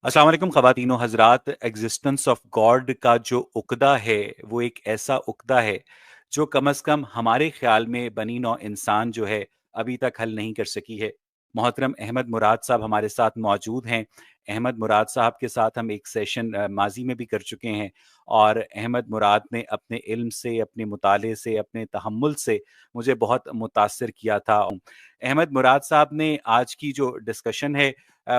अस्सलाम वालेकुम ख़वातीनो हज़रात। Existence of God का जो उक़्दा है वो एक ऐसा उक़्दा है जो कम से कम हमारे ख़्याल में बनी नौ इंसान जो है अभी तक हल नहीं कर सकी है। मोहतरम अहमद मुराद साहब हमारे साथ मौजूद हैं। अहमद मुराद साहब के साथ हम एक सेशन माजी में भी कर चुके हैं और अहमद मुराद ने अपने इल्म से, अपने मुताले से, अपने तहम्मुल से मुझे बहुत मुतासिर किया था। अहमद मुराद साहब ने आज की जो डिस्कशन है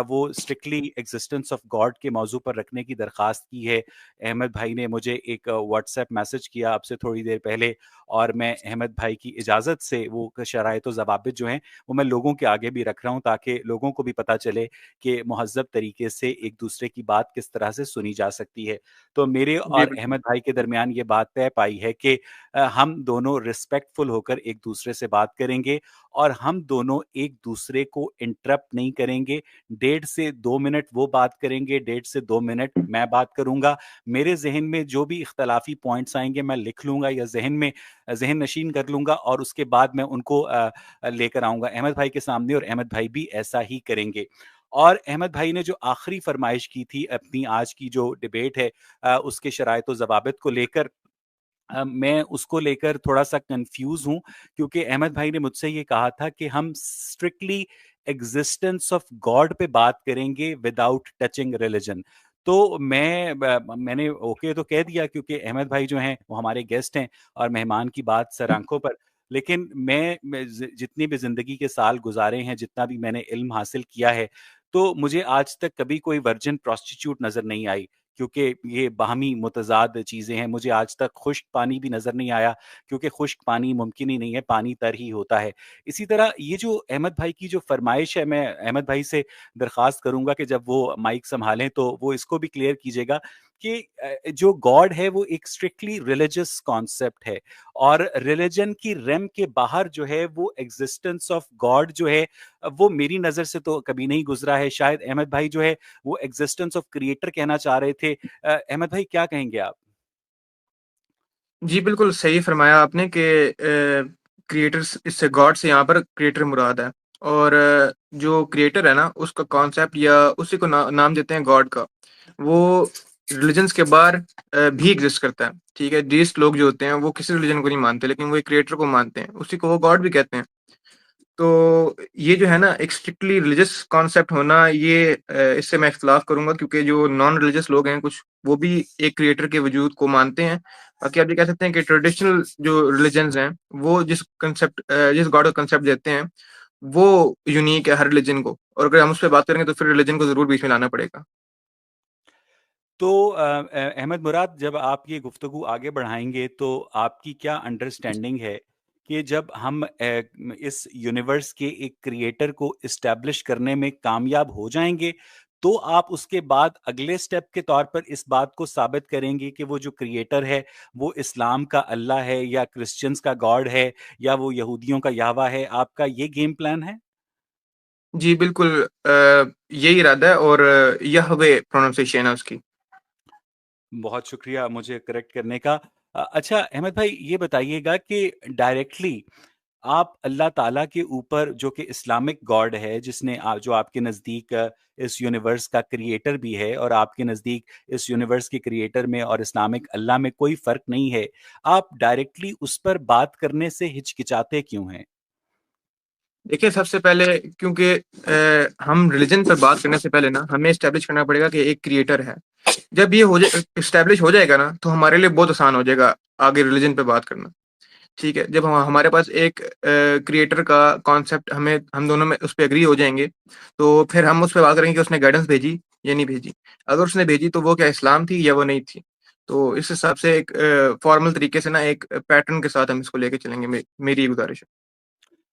वो स्ट्रिक्टली एग्जिस्टेंस ऑफ गॉड के मौजू पर रखने की दरख्वास्त की है। अहमद भाई ने मुझे एक व्हाट्सएप मैसेज किया अब से थोड़ी देर पहले और मैं अहमद भाई की इजाज़त से वो शराइत व ज़वाबित जो हैं वो मैं लोगों के आगे भी रख रहा हूँ ताकि लोगों को भी पता चले कि महज़्ज़ब तरीके से एक दूसरे की बात किस तरह से सुनी जा सकती है। तो मेरे जी, और बिल्कुल। अहमद भाई के दरमियान ये बात तय पाई है कि हम दोनों रिस्पेक्टफुल होकर एक दूसरे से बात करेंगे और हम दोनों एक दूसरे को इंटरप्ट नहीं करेंगे। 1.5 से 2 मिनट वो बात करेंगे, 1.5 से 2 मिनट मैं बात करूँगा। मेरे ज़हन में जो भी इख्तलाफ़ी पॉइंट्स आएँगे मैं लिख लूँगा या ज़हन नशीन कर लूँगा और उसके बाद मैं उनको लेकर आऊँगा अहमद भाई के सामने और अहमद भाई भी ऐसा ही करेंगे। और अहमद भाई ने जो आखिरी फ़रमाइश की थी अपनी आज की जो डिबेट है उसके शराइत व ज़वाबित को लेकर मैं उसको लेकर थोड़ा-सा कन्फ्यूज़ हूँ क्योंकि अहमद भाई ने मुझसे ये कहा था कि हम स्ट्रिक्टली एक्जिस्टेंस ऑफ गॉड पे बात करेंगे विदाउट टचिंग रिलिजन। तो मैंने ओके तो कह दिया क्योंकि अहमद भाई जो हैं वो हमारे गेस्ट हैं और मेहमान की बात सर आँखों पर। लेकिन मैं जितनी भी ज़िंदगी के साल गुज़ारे हैं, जितना भी मैंने इल्म हासिल किया है, तो मुझे आज तक कभी कोई वर्जिन प्रोस्टिट्यूट नज़र नहीं आई। क्योंकि ये बाहमी मुतज़ाद चीज़ें हैं। मुझे आज तक खुश्क पानी भी नज़र नहीं आया क्योंकि खुश्क पानी मुमकिन ही नहीं है, पानी तर ही होता है। इसी तरह ये जो अहमद भाई की जो फ़रमाइश है, मैं अहमद भाई से दरख़्वास्त करूँगा कि जब वो माइक सँभालें तो वो इसको भी क्लियर कीजिएगा कि जो गॉड है वो एक स्ट्रिक्टली रिलिजियस कॉन्सेप्ट है और रिलिजन की रेम के बाहर जो है वो एक्जिस्टेंस ऑफ गॉड जो है वो मेरी नज़र से तो कभी नहीं गुज़रा है। शायद अहमद भाई जो है वो एग्जिस्टेंस ऑफ क्रिएटर कहना चाह रहे थे। अहमद भाई क्या कहेंगे आप? जी, बिल्कुल सही फ़रमाया आपने कि क्रिएटर्स इससे गॉड से यहाँ पर क्रिएटर मुराद है और जो क्रिएटर है ना, उसका कॉन्सेप्ट या उसी को नाम देते हैं गॉड का। वो रिलिजन्स के बाहर भी एग्ज़िस्ट करता है, ठीक है? डेइस्ट लोग जो होते हैं, वो किसी रिलिजन को नहीं मानते, लेकिन वो एक क्रिएटर को मानते हैं। उसी को वो गॉड भी कहते हैं। तो ये जो है ना एक स्ट्रिक्टली रिलीजियस कॉन्सेप्ट होना ये इससे मैं इख्तिलाफ़ करूँगा क्योंकि जो नॉन रिलीजियस लोग हैं कुछ, वो भी एक क्रिएटर के वजूद को मानते हैं। बाकी आप ये कह सकते हैं कि ट्रेडिशनल जो रिलिजन्स हैं, वो जिस गॉड का कांसेप्ट देते हैं, वो यूनिक है हर रिलिजन को और अगर हम उस पे बात करेंगे तो फिर रिलिजन को ज़रूर बीच में लाना पड़ेगा। तो अहमद मुराद जब आप ये गुफ्तगू आगे बढ़ाएँगे तो आपकी क्या अंडरस्टैंडिंग है कि जब हम इस यूनिवर्स के एक क्रिएटर को एस्टैब्लिश करने में कामयाब हो जाएँगे, तो आप उसके बाद अगले स्टेप के तौर पर इस बात को साबित करेंगे कि वो जो क्रिएटर है, वो इस्लाम का अल्लाह है या क्रिश्चियंस का गॉड है या वो यहूदियों का याहवा है, आपका ये गेम प्लान है? जी, बिल्कुल यही इरादा है और यहवे प्रोनंसिएशन है उसकी। बहुत शुक्रिया मुझे करेक्ट करने का। अच्छा अहमद भाई ये बताइएगा कि डायरेक्टली आप अल्लाह ताला के ऊपर जो कि इस्लामिक गॉड है जिसने जो आपके नज़दीक इस यूनिवर्स का क्रिएटर भी है और आपके नज़दीक इस यूनिवर्स के क्रिएटर में और इस्लामिक अल्लाह में कोई फ़र्क नहीं है। आप डायरेक्टली उस पर बात करने से हिचकिचाते क्यों हैं? देखिए, सबसे पहले क्योंकि हम रिलीजन पर बात करने से पहले ना हमें एस्टैब्लिश करना पड़ेगा कि एक क्रिएटर है। जब ये हो जाए एस्टैब्लिश हो जाएगा ना, तो हमारे लिए बहुत आसान हो जाएगा आगे रिलीजन पे बात करना, ठीक है? जब हमारे पास एक क्रिएटर का कॉन्सेप्ट हम दोनों में उस पे एग्री हो जाएँगे, तो फिर हम उस पे बात करेंगे कि उसने गाइडेंस भेजी या नहीं भेजी। अगर उसने भेजी तो वो क्या इस्लाम थी या वो नहीं थी? तो इस हिसाब से एक फॉर्मल तरीके से ना एक पैटर्न के साथ हम इसको लेके चलेंगे मेरी ये गुज़ारिश है।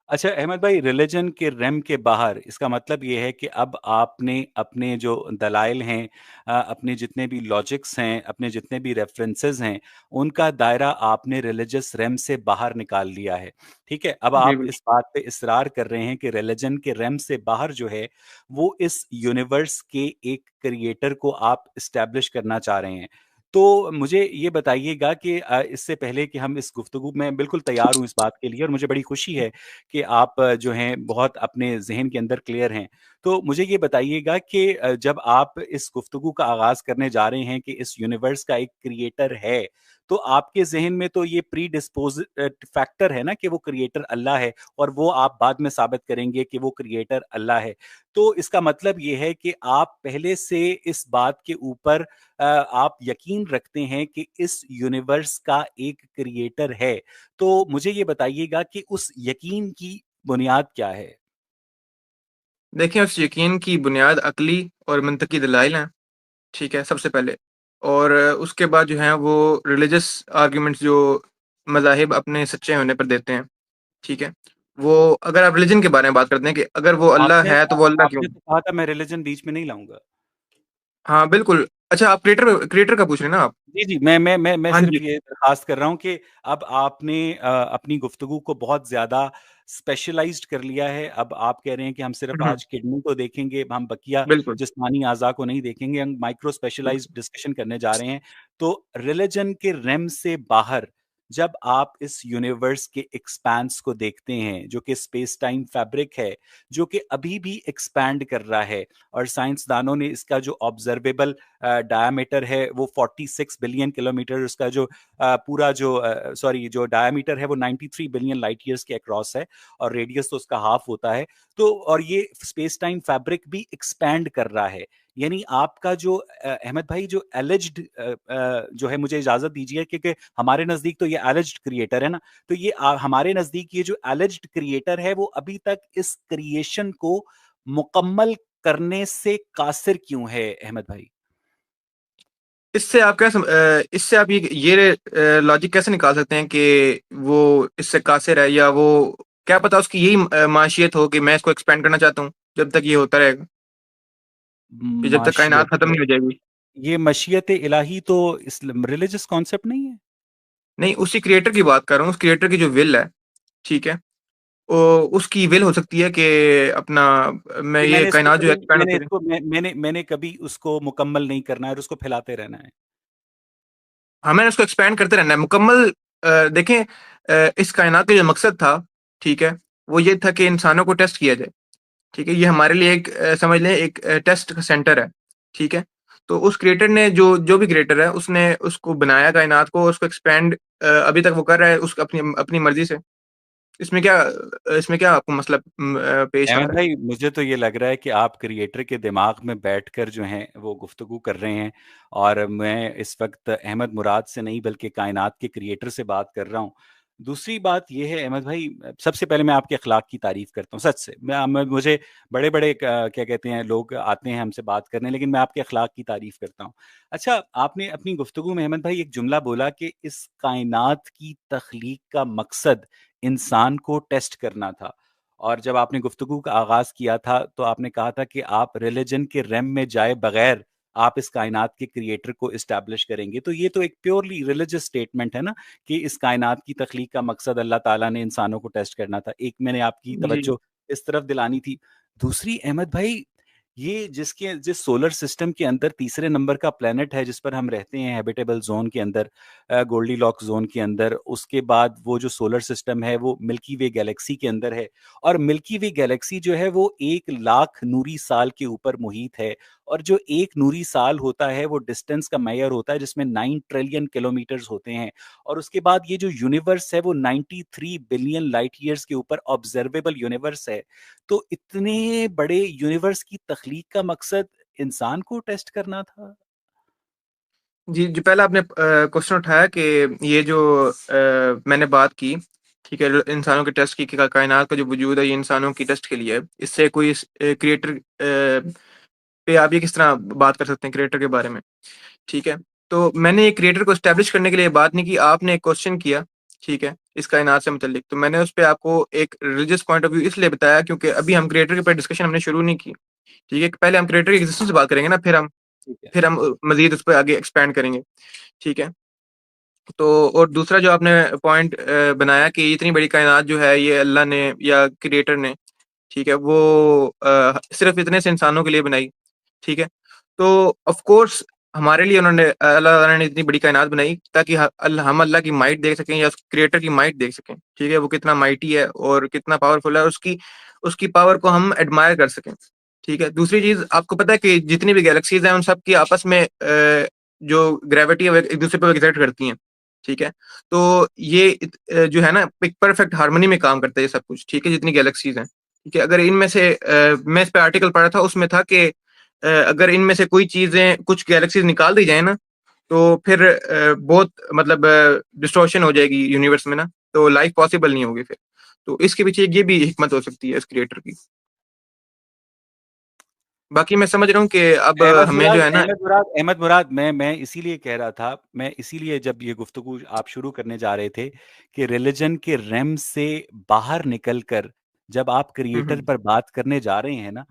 अच्छा अहमद भाई रिलिजन के रेम के बाहर इसका मतलब ये है कि अब आपने अपने जो दलाइल हैं अपने जितने भी लॉजिक्स हैं अपने जितने भी रेफरेंसेस हैं उनका दायरा आपने रिलीजियस रेम से बाहर निकाल लिया है। ठीक है, अब जी, आप बिल्कुल। इस बात पे इसरार कर रहे हैं कि रिलीजन के रेम से बाहर जो है वो इस यूनिवर्स के एक क्रिएटर को आप इस्टेब्लिश करना चाह रहे हैं। तो मुझे ये बताइएगा कि इससे पहले कि हम इस गुफ्तगू में, बिल्कुल तैयार हूँ इस बात के लिए और मुझे बड़ी खुशी है कि आप जो हैं बहुत अपने ज़हन के अंदर क्लियर हैं। तो मुझे ये बताइएगा कि जब आप इस गुफ्तगू का आगाज़ करने जा रहे हैं कि इस यूनिवर्स का एक क्रिएटर है, तो आपके ज़हन में तो ये प्रीडिस्पोज़ फैक्टर है ना कि वो क्रिएटर अल्लाह है, और वो आप बाद में साबित करेंगे कि वो क्रिएटर अल्लाह है। तो इसका मतलब ये है कि आप पहले से इस बात के ऊपर आप यकीन रखते हैं कि इस यूनिवर्स का एक क्रिएटर है। तो मुझे ये बताइएगा कि उस यकीन की बुनियाद क्या है? देखिए, उस यकीन की बुनियाद अक़ली और मंतकी दलाइल हैं, ठीक है, सबसे पहले। और उसके बाद जो है वो रिलिजियस आर्ग्यूमेंट्स जो मज़ाहिब अपने सच्चे होने पर देते हैं, ठीक है। वो अगर आप रिलिजन के बारे में बात करते हैं कि अगर वो अल्लाह आपने है, तो वो अल्लाह क्यों? आपने तो कहा था मैं रिलिजन बीच में नहीं लाऊँगा। हाँ, बिल्कुल। अच्छा, आप क्रिएटर का पूछ रहे हैं ना आप? जी, जी। मैं हाँ जी। सिर्फ़ ये दरख़्वास्त कर रहा हूँ कि अब आपने अपनी गुफ्तगू को बहुत ज़्यादा स्पेशलाइज़्ड कर लिया है। अब आप कह रहे हैं कि हम सिर्फ़ हुँ, हुँ। आज किडनी को देखेंगे, हम बकिया बिल्कुल। जिस्मानी अज़ा को नहीं देखेंगे, हम माइक्रो स्पेशलाइज़्ड डिस्कशन करने जा रहे हैं। तो रिलिजन के रेल्म से बाहर जब आप इस यूनिवर्स के एक्सपेंस को देखते हैं, जो कि स्पेस टाइम फैब्रिक है, जो कि अभी भी एक्सपैंड कर रहा है, और साइंसदानों ने इसका जो ऑब्ज़र्वेबल डायामीटर है वो 46 बिलियन किलोमीटर, उसका जो पूरा जो सॉरी जो डायामीटर है वो 93 बिलियन लाइट ईयर्स के अक्रॉस है, और रेडियस तो उसका हाफ होता है। तो और ये स्पेस टाइम फैब्रिक भी एक्सपैंड कर रहा है। यानी आपका जो अहमद भाई जो एलिज्ड जो है, मुझे इजाजत दीजिए, क्योंकि हमारे नजदीक तो ये एलिज्ड क्रिएटर है ना, तो ये हमारे नजदीक ये जो एलिज्ड क्रिएटर है वो अभी तक इस क्रिएशन को मुकम्मल करने से कासिर क्यों है अहमद भाई? इससे आप ये लॉजिक कैसे निकाल सकते हैं कि वो इससे कासिर है, या वो क्या पता उसकी यही माशियत हो कि मैं इसको एक्सपेंड करना चाहता हूँ, जब तक ये होता रहेगा, कि जब तक कायनात माशियत, खत्म नहीं हो जाएगी। ये मशीयत इलाही तो इस्लाम रिलीजियस कॉन्सेप्ट नहीं है? नहीं, उसी क्रिएटर की बात कर रहा हूँ, उस क्रिएटर की जो विल है, ठीक है? उसकी विल हो सकती है कि अपना मैं कि ये कायनात जो है एक्सपैंड होती रहे। मैंने कभी उसको मुकम्मल नहीं करना है और उसको फैलाते रहना है। हाँ, मैंने उसको एक्सपैंड करते रहना है मुकम्मल। देखें, इस कायनात का जो मकसद था, ठीक है? वो ये था कि इंसानों को टेस्ट किया जाए, ठीक है? ये हमारे लिए एक समझ लें एक टेस्ट का सेंटर है, ठीक है? तो उस क्रिएटर ने जो जो भी क्रिएटर है उसने उसको बनाया कायनात को, उसको एक्सपैंड अभी तक वो कर रहा है उसको अपनी अपनी मर्ज़ी से। इसमें क्या आपको मसला पेश आ अहमद रहा है? भाई, मुझे तो ये लग रहा है कि आप क्रिएटर के दिमाग में बैठकर जो हैं वो गुफ्तगू कर रहे हैं, और मैं इस वक्त अहमद मुराद से नहीं बल्कि कायनात के क्रिएटर से बात कर रहा हूँ। दूसरी बात ये है अहमद भाई, सबसे पहले मैं आपके अखलाक की तारीफ करता हूँ, सच से। मुझे बड़े बड़े क्या कहते हैं लोग आते हैं हमसे बात करने, लेकिन मैं आपके अखलाक की तारीफ करता हूँ। अच्छा, आपने अपनी गुफ्तगू में अहमद भाई एक जुमला बोला कि इस कायनात की तख्लीक का मकसद इंसान को टेस्ट करना था, और जब आपने गुफ्तगू का आगाज़ किया था, तो आपने कहा था कि आप रिलिजन के रेम में जाए बगैर आप इस कायनात के क्रिएटर को एस्टैब्लिश करेंगे। तो ये तो एक प्योरली रिलिजियस स्टेटमेंट है ना, कि इस कायनात की तख्लीक का मकसद अल्लाह ताला ने इंसानों को टेस्ट करना था। एक मैंने आपकी जी। तवज्जो इस तरफ दिलानी थी। दूसरी अहमद भाई, ये जिस सोलर सिस्टम के अंदर तीसरे नंबर का प्लेनेट है जिस पर हम रहते हैं, हैबिटेबल ज़ोन के अंदर, गोल्डीलॉक्स ज़ोन के अंदर, उसके बाद वो जो सोलर सिस्टम है वो मिल्की वे गैलेक्सी के अंदर है, और मिल्की वे गैलेक्सी जो है वो 1 लाख नूरी साल के ऊपर मुहित है, और जो 1 नूरी साल होता है वो डिस्टेंस का मेजर होता है, जिसमें 9 ट्रिलियन किलोमीटर्स होते हैं, और उसके बाद ये जो यूनिवर्स है वो 93 बिलियन लाइट ईयर्स के ऊपर ऑब्जर्वेबल यूनिवर्स है। तो इतने बड़े यूनिवर्स की तख्लीक का मकसद इंसान को टेस्ट करना था? जी, जी, पहला आपने क्वेश्चन उठाया कि ये जो मैंने बात की, ठीक है? इंसानों के टेस्ट की कि कायनात का जो वजूद है ये इंसानों की टेस्ट के लिए है। इससे कोई क्रिएटर पे आप ये किस तरह बात कर सकते हैं क्रिएटर के बारे में, ठीक है? तो मैंने एक क्रिएटर को एस्टैब्लिश करने के लिए बात नहीं की, आपने एक क्वेश्चन किया, ठीक है? इस कायनात से मुतल्लिक, तो मैंने उसपे आपको एक रिलिजियस पॉइंट ऑफ व्यू इसलिए बताया क्योंकि अभी हम क्रिएटर के ऊपर डिस्कशन हमने शुरू नहीं की, ठीक है? पहले हम क्रिएटर की एक्जिस्टेंस से बात करेंगे ना, ठीक है। फिर हम मज़ीद उस पे आगे एक्सपैंड करेंगे, ठीक है? तो और दूसरा जो आपने पॉइंट बनाया कि इतनी बड़ी कायनात जो है ये अल्लाह ने या क्रिएटर ने, ठीक है, वो सिर्फ़ इतने से इंसानों के लिए बनाई, ठीक है? तो ऑफ़ कोर्स हमारे लिए उन्होंने अल्लाह ताला ने इतनी बड़ी कायनात बनाई ताकि हम अल्लाह की माइट देख सकें या उस क्रिएटर की माइट देख सकें, ठीक है? वो कितना माइटी है और कितना पावरफुल है, उसकी उसकी पावर को हम एडमायर कर सकें, ठीक है? दूसरी चीज़, आपको पता है कि जितनी भी गैलेक्सीज़ हैं, उन सब की आपस में जो ग्रेविटी है वो एक-दूसरे पे एक्सर्ट करती हैं, ठीक है? तो ये जो है ना, एक परफेक्ट हार्मनी में काम करता है ये सब कुछ, ठीक है? जितनी गैलेक्सीज़ हैं, ठीक है? अगर इनमें से मैं इस पे आर्टिकल पढ़ा था, उसमें था कि अगर इनमें से कोई चीज़ें, कुछ गैलेक्सीज़ निकाल दी जाए ना, तो फिर बहुत मतलब डिस्टॉर्शन हो जाएगी यूनिवर्स में ना, तो लाइफ पॉसिबल नहीं होगी फिर। तो इसके पीछे ये भी हिकमत हो सकती है इस क्रिएटर की। बाकी मैं समझ रहा हूँ कि अब हमें जो है ना। अहमद मुराद, मैं इसीलिए कह रहा था, मैं इसीलिए जब ये गुफ्तगू आप शुरू करने जा रहे थे कि रिलीजन के रेम से बाहर निकलकर जब आप हुँ, क्रिएटर हुँ। पर बात करने जा रहे हैं ना,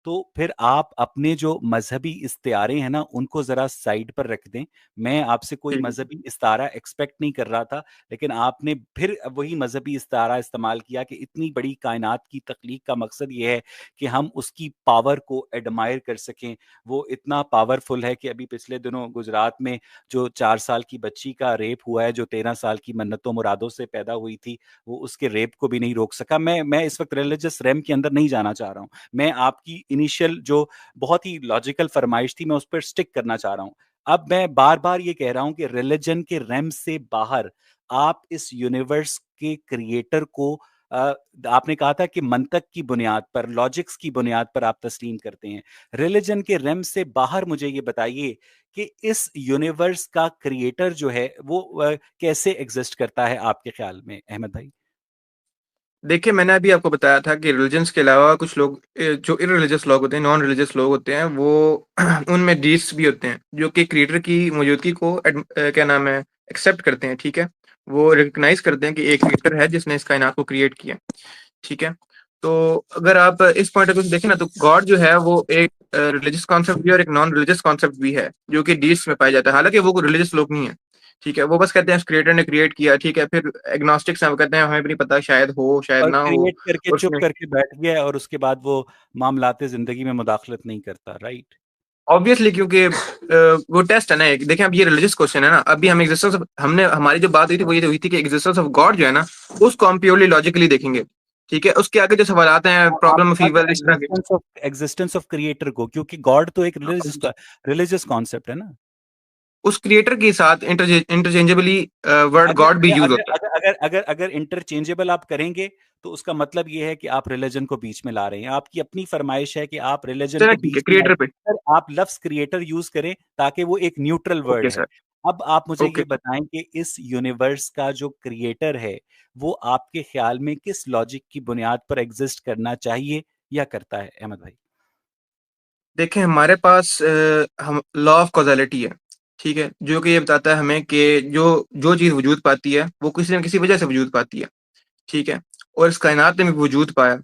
तो फिर आप अपने जो मजहबी इस्तिआरे हैं ना, उनको जरा साइड पर रख दें। मैं आपसे कोई ठीक है। मजहबी इस्तारा एक्सपेक्ट नहीं कर रहा था, लेकिन आपने फिर वही मजहबी इस्तारा इस्तेमाल किया कि इतनी बड़ी कायनात की तख्लीक का मकसद ये है कि हम उसकी पावर को एडमायर कर सकें। वो इतना पावरफुल है कि अभी पिछले दिनों गुजरात में जो 4 साल की बच्ची का रेप हुआ है, जो 13 साल की मन्नतों मुरादों से पैदा हुई थी, वो उसके रेप को भी नहीं रोक सका। मैं इस वक्त रिलीजियस रेम के अंदर नहीं जाना चाह रहा हूँ। मैं आपकी इनिशियल जो बहुत ही लॉजिकल फरमाइश थी, मैं उस पर स्टिक करना चाह रहा हूँ। अब मैं बार बार ये कह रहा हूं कि रिलीजन के रेम से बाहर आप इस यूनिवर्स के क्रिएटर को अ, आपने कहा था कि मंतक की बुनियाद पर, लॉजिक्स की बुनियाद पर आप तस्लीम करते हैं। रिलीजन के रेम से बाहर मुझे ये बताइए कि इस यूनिवर्स का क्रिएटर जो है वो कैसे एग्जिस्ट करता है आपके ख्याल में, अहमद भाई? देखिए, मैंने अभी आपको बताया था कि रिलिजन्स के अलावा कुछ लोग जो इर्रिलीजियस लोग होते हैं, नॉन रिलीजियस लोग होते हैं, वो उनमें डीइस्ट भी होते हैं, जो कि क्रिएटर की मौजूदगी को क्या नाम है, एक्सेप्ट करते हैं, ठीक है? वो रिकॉग्नाइज़ करते हैं कि एक क्रिएटर है जिसने इस कायनात को क्रिएट किया, ठीक है? तो अगर आप इस पॉइंट ऑफ व्यू से देखें ना, तो गॉड जो है वो एक रिलीजियस कॉन्सेप्ट भी है और एक नॉन रिलीजियस कॉन्सेप्ट भी है, जो कि डीइस्ट में पाया जाता है। हालाँकि वो रिलीजियस लोग नहीं है, ठीक है? वो बस कहते हैं क्रिएटर ने क्रिएट किया, ठीक है? फिर एग्नोस्टिक्स हैं, वो कहते हैं हमें भी नहीं पता, शायद हो, शायद और ना हो। क्रिएट करके और चुप उसमें करके बैठ गया और उसके बाद वो मामलाते जिंदगी में मुदाखलत नहीं करता, राइट? ऑब्वियसली, क्योंकि वो टेस्ट है ना एक। देखें, अब ये रिलीजियस क्वेश्चन है ना, अभी हम एग्जिस्टेंस ऑफ, हमने हमारी जो बात हुई थी वो ये हुई थी कि एग्जिस्टेंस ऑफ गॉड जो है ना, उसको हम प्योरली लॉजिकली देखेंगे, ठीक है? उसके आगे जो सवाल आते हैं, प्रॉब्लम आपने ऑफ कहा इवल, कि इस तरह के। एग्जिस्टेंस ऑफ क्रिएटर को, क्योंकि गॉड तो एक रिलीजियस कॉन्सेप्ट है ना। उस क्रिएटर के साथ इंटरचेंजेबली वर्ड अगर गॉड भी अगर यूज अगर होता है। अगर अगर अगर अगर इंटरचेंजेबल आप करेंगे, तो उसका मतलब ये है कि आप रिलीजन को बीच में ला रहे हैं। आपकी अपनी फरमाइश है कि आप रिलीजन चलो को ठीक है, बीच में क्रिएटर पे। लाइए, सर आप लफ्ज क्रिएटर यूज करें ताकि वो एक न्यूट्रल वर्ड ओके है। सर। अब आप मुझे ओके। ये बताएं कि इस यूनिवर्स का जो क्रिएटर है, वो आपके ख्याल में किस लॉजिक की बुनियाद पर एग्जिस्ट करना चाहिए या करता है, अहमद भाई? देखें, हमारे पास हम लॉ ऑफ कॉज़ैलिटी है, ठीक है? जो कि ये बताता है हमें कि जो जो चीज़ वजूद पाती है, वो किसी न किसी वजह से वजूद पाती है, ठीक है? और इस कायनात ने भी वजूद पाया,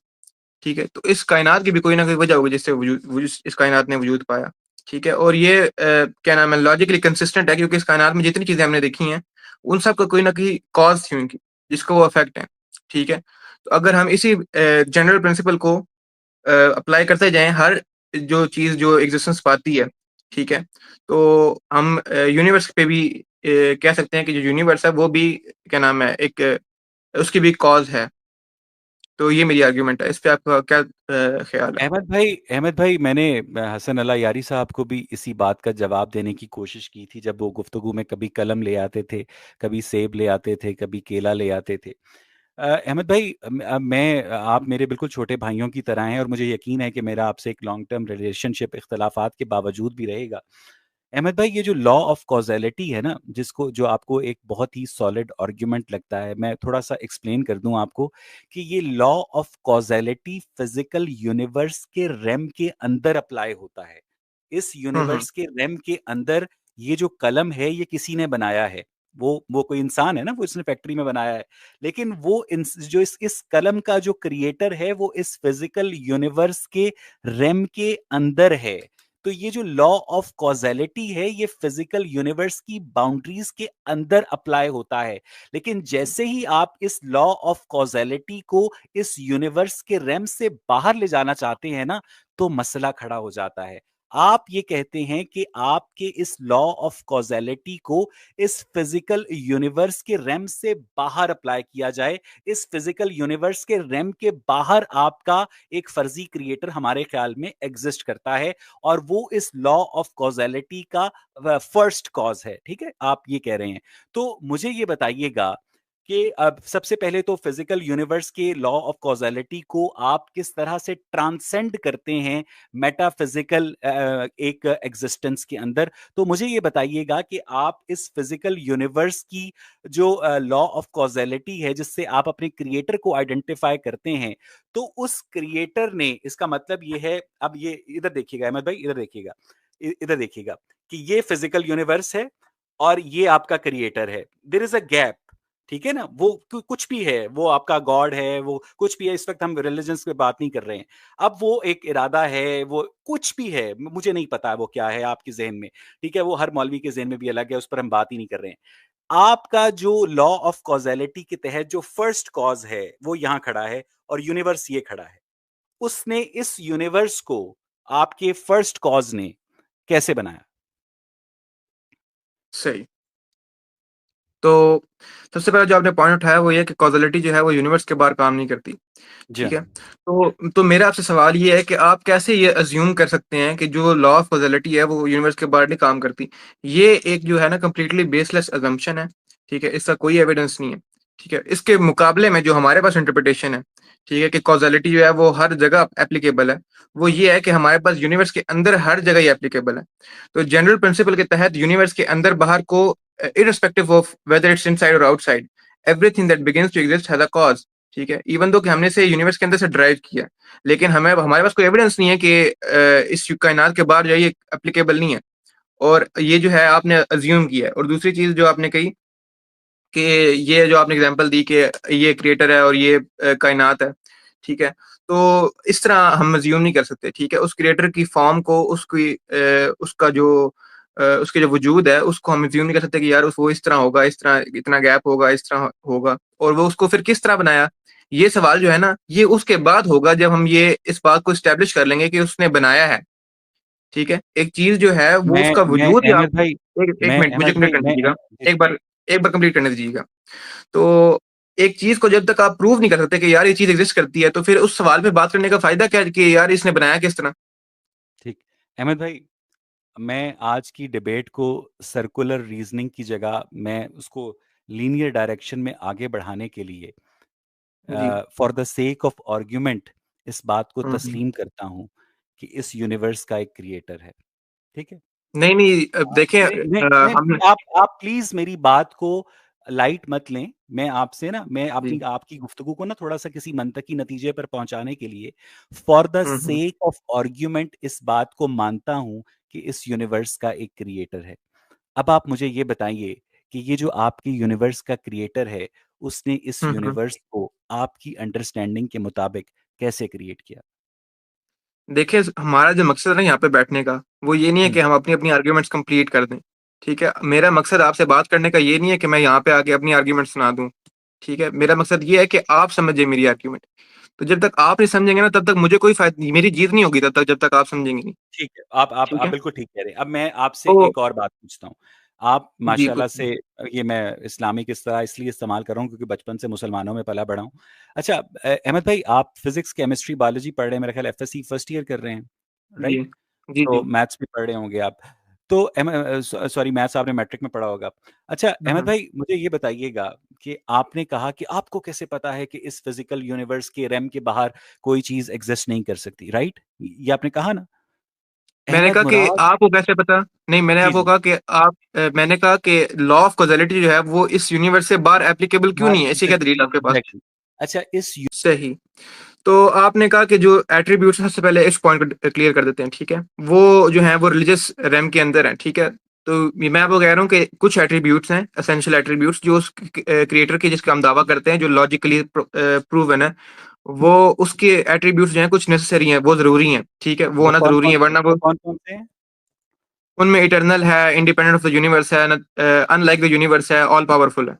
ठीक है? तो इस कायनात की भी कोई ना कोई वजह होगी जिससे वजूद वजूद इस कायनात ने वजूद पाया, ठीक है? और ये क्या नाम है, लॉजिकली कंसिस्टेंट है, क्योंकि इस कायनात में जितनी चीज़ें हमने देखी हैं, उन सब का कोई ना कोई कॉज़ थी उनकी, जिसको वो अफ़ेक्ट हैं, ठीक है? तो अगर हम इसी जनरल प्रिंसिपल को अप्लाई करते जाएँ हर जो चीज़ जो एग्ज़िस्टेंस पाती है, ठीक है? तो हम यूनिवर्स पे भी कह सकते हैं कि जो यूनिवर्स है वो भी क्या नाम है, एक उसकी भी कॉज़ है। तो ये मेरी आर्गुमेंट है। इस पे आपका क्या ख़्याल है? अहमद भाई, मैंने हसन अला यारी साहब को भी इसी बात का जवाब देने की कोशिश की थी, जब वो गुफ्तगू में कभी कलम ले आते थे, कभी सेब ले आते थे, कभी केला ले आते थे। अहमद भाई, आप मेरे बिल्कुल छोटे भाइयों की तरह हैं और मुझे यकीन है कि मेरा आपसे एक लॉन्ग टर्म रिलेशनशिप इख्तलाफात के बावजूद भी रहेगा। अहमद भाई, ये जो लॉ ऑफ कॉजेलिटी है ना, जिसको जो आपको एक बहुत ही सॉलिड आर्ग्यूमेंट लगता है, मैं थोड़ा सा एक्सप्लेन कर दूं आपको कि ये law of causality physical universe के रेम के अंदर अप्लाई होता है। इस हुँ, हुँ। यूनिवर्स के रेम के अंदर ये जो कलम है, ये किसी ने बनाया है। वो कोई इंसान है ना, वो इसने फैक्ट्री में बनाया है। लेकिन वो जो इस कलम का जो क्रिएटर है, वो इस फिजिकल यूनिवर्स के रेम के अंदर है। तो ये जो लॉ ऑफ कॉजेलिटी है, ये फिजिकल यूनिवर्स की बाउंड्रीज के अंदर अप्लाई होता है। लेकिन जैसे ही आप इस लॉ ऑफ कॉजेलिटी को इस यूनिवर्स के रेम से बाहर ले जाना चाहते हैं ना, तो मसला खड़ा हो जाता है। आप ये कहते हैं कि आपके इस लॉ ऑफ कॉजेलिटी को इस फिजिकल यूनिवर्स के रेम से बाहर अप्लाई किया जाए। इस फिजिकल यूनिवर्स के रेम के बाहर आपका एक फर्जी क्रिएटर हमारे ख्याल में एग्जिस्ट करता है, और वो इस लॉ ऑफ कॉजेलिटी का फर्स्ट कॉज है। ठीक है, आप ये कह रहे हैं। तो मुझे ये बताइएगा कि अब सबसे पहले तो फिजिकल यूनिवर्स के लॉ ऑफ कॉजेलिटी को आप किस तरह से ट्रांसेंड करते हैं मेटाफिजिकल एक एग्जिस्टेंस के अंदर। तो मुझे ये बताइएगा कि आप इस फिजिकल यूनिवर्स की जो लॉ ऑफ कॉजेलिटी है, जिससे आप अपने क्रिएटर को आइडेंटिफाई करते हैं, तो उस क्रिएटर ने, इसका मतलब ये है, अब ये इधर देखिएगा अहमद भाई, इधर देखिएगा, इधर देखिएगा कि ये फिजिकल यूनिवर्स है और ये आपका क्रिएटर है। देयर इज अ गैप, ठीक है ना। वो कुछ भी है, वो आपका गॉड है, वो कुछ भी है, इस वक्त हम रिलीजन्स पे बात नहीं कर रहे हैं। अब वो एक इरादा है, वो कुछ भी है, मुझे नहीं पता वो क्या है आपके जहन में, ठीक है, वो हर मौलवी के जहन में भी अलग है, उस पर हम बात ही नहीं कर रहे हैं। आपका जो लॉ ऑफ कॉजेलिटी के तहत जो फर्स्ट कॉज है वो यहां खड़ा है, और यूनिवर्स ये खड़ा है। उसने इस यूनिवर्स को आपके फर्स्ट कॉज ने कैसे बनाया? सही। तो सबसे पहले जो आपने पॉइंट उठाया वो ये है कि कॉज़ैलिटी जो है वो यूनिवर्स के बाहर काम नहीं करती, जी ठीक हाँ। है? तो मेरा आपसे सवाल ये है कि आप कैसे ये अज़्यूम कर सकते हैं कि जो लॉ ऑफ कॉज़ैलिटी है वो यूनिवर्स के बाहर नहीं काम करती? ये एक जो है ना कंप्लीटली बेसलेस असम्पशन है, ठीक है? इसका कोई एविडेंस नहीं है, ठीक है? इसके मुकाबले में जो हमारे पास इंटरप्रिटेशन है, ठीक है? कि कॉज़ैलिटी जो है वो हर जगह एप्लीकेबल है, वो ये है कि हमारे पास यूनिवर्स के अंदर हर जगह ये एप्लीकेबल है। तो जनरल प्रिंसिपल के तहत यूनिवर्स के अंदर बाहर को irrespective of whether it's inside or outside, everything that begins to exist has a cause, ठीक है? इवन दो कि हमने इसे यूनिवर्स के अंदर से ड्राइव किया, लेकिन हमें हमारे पास कोई एविडेंस नहीं है कि इस कायनात के बाहर जो है ये एप्लीकेबल नहीं है, और ये जो है आपने अज्यूम किया है। और दूसरी चीज जो आपने कही कि ये जो आपने एग्जांपल दी कि ये क्रिएटर है और ये कायनात है, ठीक है? तो इस तरह हम अज्यूम नहीं कर सकते, ठीक है? उस क्रिएटर की फॉर्म को, उसकी उसका जो उसके जो वजूद है उसको हम अज्यूम नहीं कर सकते कि यार उस वो इस तरह होगा, इस तरह इतना गैप होगा, इस तरह होगा, और वो उसको फिर किस तरह बनाया? ये सवाल जो है ना, ये उसके बाद होगा जब हम ये इस बात को एस्टेब्लिश कर लेंगे कि उसने बनाया है, ठीक है? एक चीज़ जो है वो उसका मैं वजूद, या अहमद भाई, एक मिनट मुझे कंप्लीट करने दीजिएगा। एक बार एक बार कंप्लीट करने दीजिएगा। तो एक चीज़ को जब तक आप प्रूव नहीं कर सकते कि यार ये चीज़ एग्ज़िस्ट करती है, तो फिर उस सवाल पे बात करने का फ़ायदा क्या है कि यार इसने बनाया किस तरह? ठीक। अहमद भाई, मैं आज की डिबेट को सर्कुलर रीजनिंग की जगह मैं उसको लीनियर डायरेक्शन में आगे बढ़ाने के लिए, जी। For the sake of argument, इस बात को हुँ। तस्लीम करता हूं कि इस यूनिवर्स का एक क्रिएटर है। ठीक है। नहीं, नहीं, देखें, नहीं नहीं नहीं हम। नहीं, आप प्लीज मेरी बात को लाइट मत लें। मैं आपसे ना, मैं अपनी जी। आपकी गुफ्तगू को ना थोड़ा सा किसी मंतकी नतीजे पर पहुंचाने के लिए, for the hmm, hmm. Sec of argument, इस बात को मानता हूं कि इस यूनिवर्स का एक क्रिएटर है। अब आप मुझे ये बताइए कि ये जो आपकी यूनिवर्स का क्रिएटर है, उसने इस हुँ, हुँ। यूनिवर्स को आपकी अंडरस्टैंडिंग के मुताबिक कैसे क्रिएट किया? देखिए, हमारा जो मकसद है ना यहाँ पे बैठने का, वो ये नहीं है कि हम्म, हम अपनी-अपनी आर्ग्यूमेंट्स कंप्लीट कर दें, ठीक है? मेरा मकसद आपसे बात करने का ये नहीं है कि मैं यहाँ पे आके अपनी आर्ग्यूमेंट सुना दूँ, ठीक है? मेरा मकसद ये है कि आप समझिए मेरी आर्ग्यूमेंट। तो जब तक आप नहीं समझेंगे ना, तब तक मुझे कोई मेरी जीत नहीं होगी तब तक, जब तक आप समझेंगे नहीं, ठीक है, आप ठीक आप है? बिल्कुल ठीक कह रहे हैं। अब मैं आपसे तो एक और बात पूछता हूँ। आप जी, माशाल्लाह पूछिए। से, ये मैं इस्लामिक इस्तेलाह इसलिए इस्तेमाल कर रहा हूँ क्योंकि बचपन से मुसलमानों में पला बड़ा हूँ। अच्छा, अहमद भाई, आप फिजिक्स, केमिस्ट्री, बायोलॉजी पढ़ रहे हैं, मेरा ख्याल एफएससी फर्स्ट ईयर कर रहे हैं, जी। राइट? जी, तो जी। मैथ्स भी पढ़ रहे होंगे आप। तो सॉरी, मैथ्स आपने मैट्रिक में पढ़ा होगा। अच्छा हुँ, अहमद हुँ। भाई, मुझे ये बताइएगा कि आपने कहा कि आपको कैसे पता है कि इस फिजिकल यूनिवर्स के रेम के बाहर कोई चीज एग्जिस्ट नहीं कर सकती, राइट? ये आपने कहा ना। मैंने अहमद कहा कि मुराद। आपको कैसे पता? नहीं, मैंने जी आपको जी। कहा कि मैंने कहा कि लॉ ऑफ कॉज़ैलिटी जो है वो इस यूनिवर्स से बाहर एप्लीकेबल क्यों बाहर नहीं है? ऐसी क्या दलील है आपके पास? एग्जैक्टली। अच्छा, सही। तो आपने कहा कि जो एट्रीब्यूट्स हैं, सबसे पहले इस पॉइंट को क्लियर कर देते हैं, ठीक है? वो जो हैं वो रिलीजियस रेम के अंदर हैं, ठीक है? तो मैं आपको कह रहा हूँ कि कुछ एट्रीब्यूट्स हैं, एसेंशियल एट्रीब्यूट्स जो उस क्रिएटर के जिसका हम दावा करते हैं, जो लॉजिकली प्रूवन है, वो उसके एट्रीब्यूट्स जो हैं कुछ नेसेसरी हैं, वो ज़रूरी हैं, ठीक है? वो वो होना कौन ज़रूरी कौन है, से वरना वो वो कौन कौन से हैं? उनमें इटर्नल है, इंडिपेंडेंट ऑफ द यूनिवर्स है, अनलाइक द यूनिवर्स है, ऑल पावरफुल है,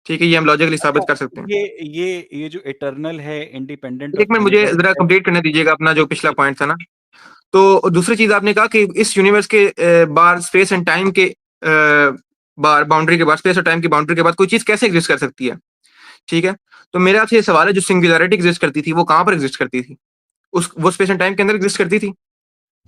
ठीक है? ये हम लॉजिकली अच्छा, साबित कर सकते हैं। ये ये जो इटर्नल है, इंडिपेंडेंट ऑफ एक मिनट मुझे यूनिवर्स ज़रा है। कंप्लीट करने दीजिएगा अपना जो पिछला पॉइंट था ना। तो दूसरी चीज आपने कहा कि इस यूनिवर्स के बाहर स्पेस एंड टाइम के बाहर बाउंड्री के बाद, स्पेस और टाइम की बाउंड्री के बाद कोई चीज कैसे एग्जिस्ट कर सकती है? ठीक है, तो मेरा आपसे ये सवाल है, जो सिंगुलैरिटी एग्जिस्ट करती थी वो कहाँ पर एग्जिस्ट करती थी? उस वो स्पेस एंड टाइम के अंदर एग्जिस्ट करती थी?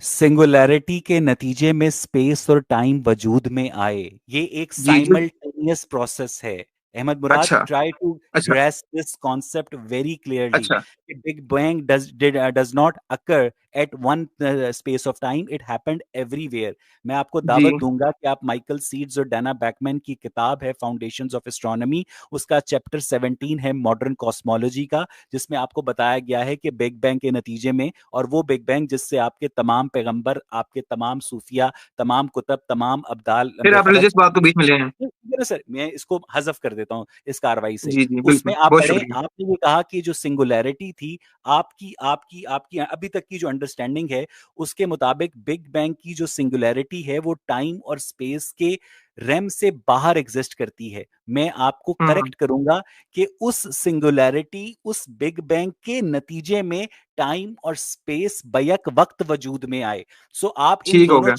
सिंगुलैरिटी के नतीजे में स्पेस और टाइम वजूद में आए, ये एक जी जी। साइमल्टेनियस प्रोसेस है। अहमद मुराद, अच्छा ट्राई टू अच्छा grasp this concept very clearly. अच्छा। Big bang does not occur at one space of time, it happened everywhere. मैं आपको जी दावत दूंगा कि आप माइकल सीड्स और डैना बैकमैन की किताब है फाउंडेशंस ऑफ एस्ट्रोनॉमी, उसका चैप्टर 17 है मॉडर्न कॉस्मोलॉजी का, जिसमें आपको बताया गया है कि बिग बैंग के नतीजे में, और वो बिग बैंग जिससे आपके तमाम पैगंबर, आपके तमाम सूफिया, तमाम कुतब, तमाम अब्दाल फिर आप बेखबर, रिलीजियस बात को बीच में ले आए हैं। सर मैं इसको हजफ कर देता हूं इस कार्रवाई से। जी जी उसमें बिल्कुल, आप बहुत पढ़े, शुक्रिया। आपने ये कहा कि जो सिंगुलैरिटी थी, आपकी आपकी आपकी अभी तक की जो अंडरस्टैंडिंग है, उसके मुताबिक बिग बैंग की जो सिंगुलैरिटी है वो टाइम और स्पेस के रेम से बाहर एग्जिस्ट करती है। मैं आपको हम्म। करेक्ट करूंगा कि उस सिंगुलैरिटी, उस बिग बैंग के नतीजे में टाइम और स्पेस बैक वक्त वजूद में आए। सो ठीक हो गया।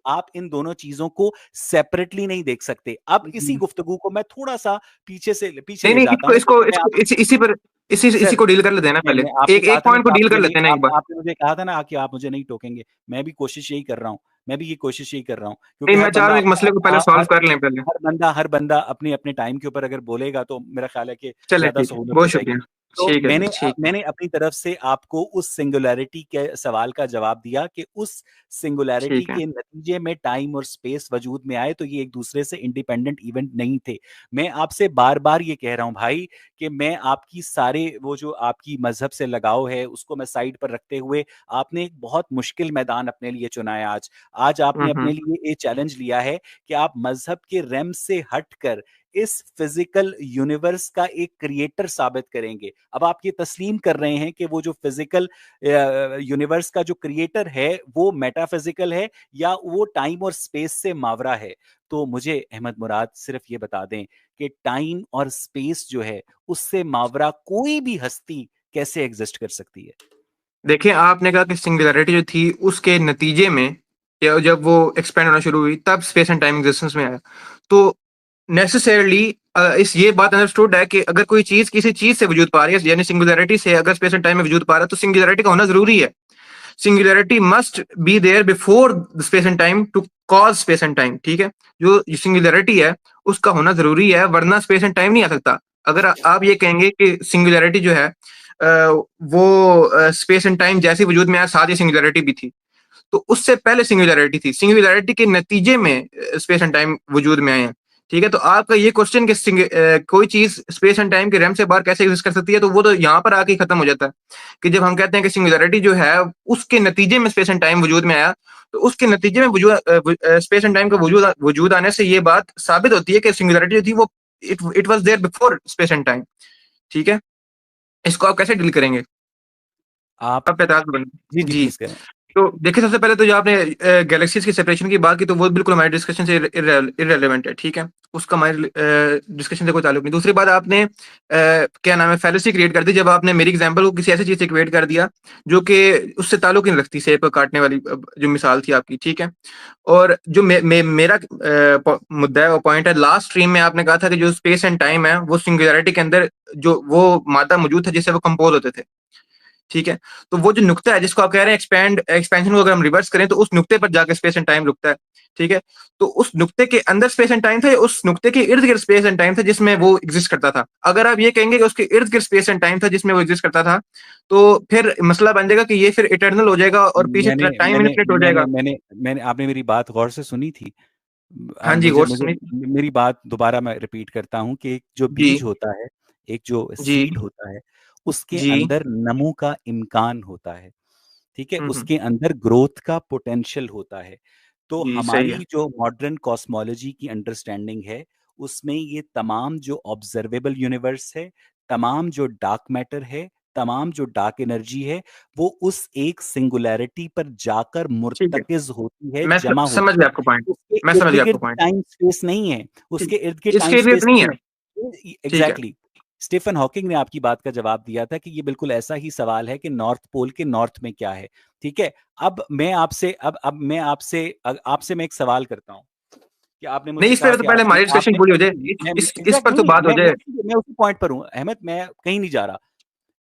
आप इन दोनों चीजों को सेपरेटली नहीं देख सकते। अब इसी जी। गुफ्तगू को मैं थोड़ा सा पीछे नहीं ले नहीं, जाता इसको हूं। इसको मैं इसको इसी पर, इसी सर, को डील कर लेते हैं ना पहले। मैं आपने एक कहा एक था ना पॉइंट को कि आप डील कर मुझे नहीं, लेते हैं ना एक बार। आपने मुझे कहा था ना कि आप मुझे नहीं टोकेंगे। मैं भी कोशिश यही कर रहा हूँ, मैं भी ये कोशिश यही कर रहा हूँ, नहीं, क्योंकि मैं चाह रहा हूँ एक मसले को पहले सॉल्व कर लें पहले। हर बंदा अपने अपने टाइम के ऊपर अगर बोलेगा तो मेरा ख्याल है कि चले ज्यादा ठीक है, सहूलत हो बहुत जाएगी। शुक्रिया। तो ठीक है जी, मैंने ठीक है। मैंने अपनी तरफ से आपको उस सिंगुलैरिटी के सवाल का जवाब दिया कि उस सिंगुलैरिटी ठीक है। के नतीजे में टाइम और स्पेस वजूद में आए, तो ये एक दूसरे से इंडिपेंडेंट इवेंट नहीं थे। मैं आपसे बार बार ये कह रहा हूं भाई कि मैं आपकी सारे वो जो आपकी मजहब से लगाव है उसको मैं साइड पर रखते हुए, आपने एक बहुत मुश्किल मैदान अपने लिए चुना है आज। आज आपने अपने हम्म। लिए ये चैलेंज लिया है कि आप मजहब के रेम से हटकर इस फिजिकल यूनिवर्स का एक क्रिएटर साबित करेंगे। अब आप ये तस्लीम कर रहे हैं कि वो जो फिजिकल यूनिवर्स का जो क्रिएटर है वो मेटाफिजिकल है या वो टाइम और स्पेस से मावरा है। तो मुझे अहमद मुराद सिर्फ ये बता दें कि टाइम और स्पेस जो है उससे मावरा कोई भी हस्ती कैसे एग्जिस्ट कर सकती है। देखिए, आपने कहा कि सिंगुलैरिटी जो थी उसके नतीजे में, या जब वो एक्सपेंड होना शुरू हुई तब स्पेस एंड टाइम एग्जिस्टेंस में आया। तो नेसेसरली इस ये बात अंडरस्टूड है कि अगर कोई चीज किसी चीज से वजूद पा रही है, यानी सिंगुलैरिटी से अगर स्पेस एंड टाइम में वजूद पा रहा है, तो सिंगुलैरिटी का होना जरूरी है। Singularity must be there before space and time to cause space and time. ठीक है, जो सिंगुलैरिटी है उसका होना जरूरी है, वरना स्पेस एंड टाइम नहीं आ सकता। अगर आप ये कहेंगे कि सिंगुलैरिटी जो है वो स्पेस एंड टाइम जैसे वजूद में आया साथ ही सिंगुलैरिटी भी थी, तो उससे पहले सिंगुलैरिटी थी, सिंगुलैरिटी के नतीजे में स्पेस एंड टाइम वजूद में आए हैं। ठीक है, तो आपका ये क्वेश्चन कि कोई चीज स्पेस एंड टाइम के रेम से बाहर कैसे एग्जिस्ट कर सकती है, तो वो तो यहाँ पर आके खत्म हो जाता है कि जब हम कहते हैं कि सिंगुलैरिटी जो है उसके नतीजे में स्पेस एंड टाइम वजूद में आया, तो उसके नतीजे में वजूद स्पेस एंड टाइम का वजूद आने से ये बात साबित होती है कि सिंगुलैरिटी जो थी वो it was there before space and time. ठीक है, इसको आप कैसे डील करेंगे? आप आप एतराज करेंगे? जी जी जी। प्लीज करें। तो देखिए, सबसे पहले तो जो आपने गैलेक्सीज की सेपरेशन की बात की, तो वो बिल्कुल हमारे डिस्कशन से इररेलेवेंट है। ठीक है, उसका हमारे डिस्कशन से कोई ताल्लुक नहीं। दूसरी बात, आपने क्या नाम है, फैलेसी क्रिएट कर दी जब आपने मेरी एग्जांपल को किसी ऐसी चीज से इक्वेट कर दिया जो कि उससे ताल्लुक ही नहीं रखती, सेब काटने वाली जो मिसाल थी आपकी। ठीक है, और जो मेरा मुद्दा है, वो पॉइंट है, लास्ट स्ट्रीम में आपने कहा था कि जो स्पेस एंड टाइम है वो सिंगुलैरिटी के अंदर जो वो मादा मौजूद था जिससे वो कंपोज होते थे। ठीक है, तो वो जो नुक्ता है जिसको आप कह रहे हैं एक्सपेंशन को अगर हम रिवर्स करें तो उस नुक्ते पर जाकर स्पेस एंड टाइम रुकता है। ठीक है, तो उस नुक्ते के अंदर स्पेस एंड टाइम था या उस नुक्ते के इर्द गिर्द स्पेस एंड टाइम था जिसमें वो एग्जिस्ट करता था? अगर आप ये कहेंगे कि उसके इर्द गिर्द स्पेस एंड टाइम था जिसमें वो एग्जिस्ट करता था, तो फिर मसला बन जाएगा कि ये फिर इटर्नल हो जाएगा और पीछे मैंने टाइम मैंने इनफिनिट हो मैंने जाएगा। मैंने मैंने आपने मेरी बात गौर से सुनी थी? हाँ जी, मुझे गौर से मुझे सुनी। मेरी बात दोबारा मैं रिपीट करता हूँ कि एक जो जी बीज होता है, एक जो जी सीड होता है, उसके जी। अंदर नमो का इम्कान होता है। ठीक है, हम्म। उसके अंदर ग्रोथ का पोटेंशियल होता है। तो जी सही है। हमारी जो मॉडर्न कॉस्मोलॉजी की अंडरस्टैंडिंग है, उसमें ये तमाम जो ऑब्जर्वेबल यूनिवर्स है, तमाम जो डार्क मैटर है, तमाम जो डार्क एनर्जी है, वो उस एक सिंगुलैरिटी पर जाकर ठीक है, मुर्तकिज होती है, मैं जमा समझ होती गया है। आपको पॉइंट। उसके मैं समझ इर्द गया आपको गिर्द पॉइंट। टाइम स्पेस नहीं है, ठीक, उसके इर्द गिर्द टाइम इसके लिए स्पेस तो नहीं है। नहीं है। ठीक है। एग्जैक्टली। स्टीफन हॉकिंग ने आपकी बात का जवाब दिया था कि ये बिल्कुल ऐसा ही सवाल है कि नॉर्थ पोल के नॉर्थ में क्या है। ठीक है, अब मैं आपसे मैं एक सवाल करता हूँ कि आपने नहीं, मुझसे इस कहा पे तो कि पहले आपने हमारी डिस्कशन आपने पूरी हो जाए, इस एग्जैक्ट पर तो नहीं, बात हो जाए। मैं उसी पॉइंट पर हूँ अहमद, मैं कहीं नहीं जा रहा।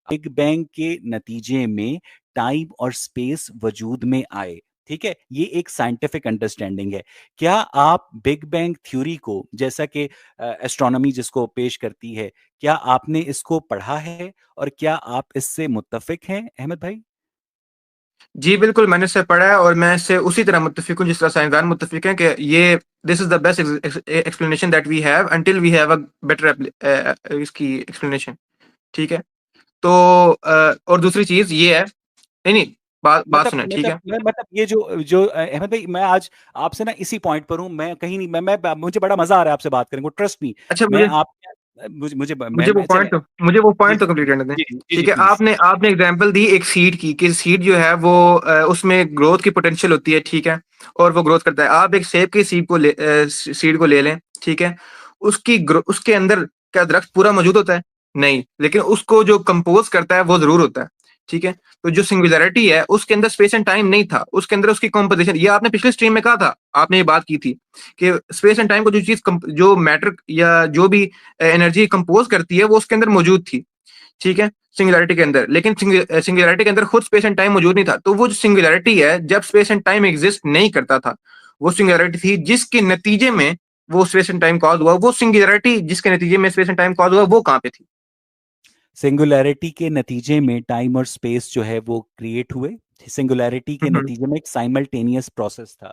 बिग बैंग के नतीजे में टाइम और स्पेस वजूद में आए। ठीक है, ये एक साइंटिफिक अंडरस्टैंडिंग है। क्या आप बिग बैंग थ्योरी को, जैसा कि एस्ट्रोनॉमी जिसको पेश करती है, क्या आपने इसको पढ़ा है और क्या आप इससे मुत्तफिक हैं अहमद भाई? जी, बिल्कुल, मैंने इससे पढ़ा है और मैं इससे उसी तरह मुत्तफ़िक हूँ जिस तरह साइंसदान मुत्तफ़िक हैं कि ये this is the best explanation that we have until we have a better इसकी एक्सप्लेनेशन, ठीक है? तो और दूसरी चीज़ ये है, नहीं, नहीं, बात बात मतलब सुनें, ठीक मतलब है? मैं मतलब ये जो जो अहमद भाई, मैं आज आपसे ना इसी पॉइंट पर हूँ, मैं कहीं नहीं, मैं मुझे बड़ा मजा आ रहा है आपसे बात करने को, ट्रस्ट मी। अच्छा, मैं आप मुझे मैं चले। मुझे वो जी पॉइंट तो जी कंप्लीट करने दें। जी जी जी ठीक है, प्लीज। आपने आपने एग्जांपल दी एक सीड की कि सीड जो है वो उसमें ग्रोथ की पोटेंशियल होती है, ठीक है? और वो ग्रोथ करता है। आप एक सेब की सीड को ले लें, ठीक है? उसके अंदर क्या दरख्त पूरा मौजूद होता है? नहीं, लेकिन उसको जो कंपोज़ करता है वो ज़रूर होता है, ठीक है? तो जो सिंगुलैरिटी है उसके अंदर स्पेस एंड टाइम नहीं था, उसके अंदर उसकी कंपोज़िशन, ये आपने पिछले स्ट्रीम में कहा था, आपने ये बात की थी कि स्पेस एंड टाइम को जो मैटर या जो भी एनर्जी कंपोज करती है वो उसके अंदर मौजूद थी, ठीक है, सिंगुलैरिटी के अंदर। लेकिन सिंगुलैरिटी के अंदर खुद स्पेस एंड टाइम मौजूद नहीं था। तो वो जो सिंगुलैरिटी है जब स्पेस एंड टाइम एग्जिस्ट नहीं करता था, वो सिंगुलैरिटी थी जिसके नतीजे में वो स्पेस एंड टाइम कॉज हुआ। वो सिंगुलैरिटी जिसके नतीजे में स्पेस एंड टाइम कॉज हुआ वो कहाँ पे थी? सिंगुलैरिटी के नतीजे में टाइम और स्पेस जो है वो क्रिएट हुए। सिंगुलैरिटी के हम्म। नतीजे में एक साइमल्टेनियस प्रोसेस था।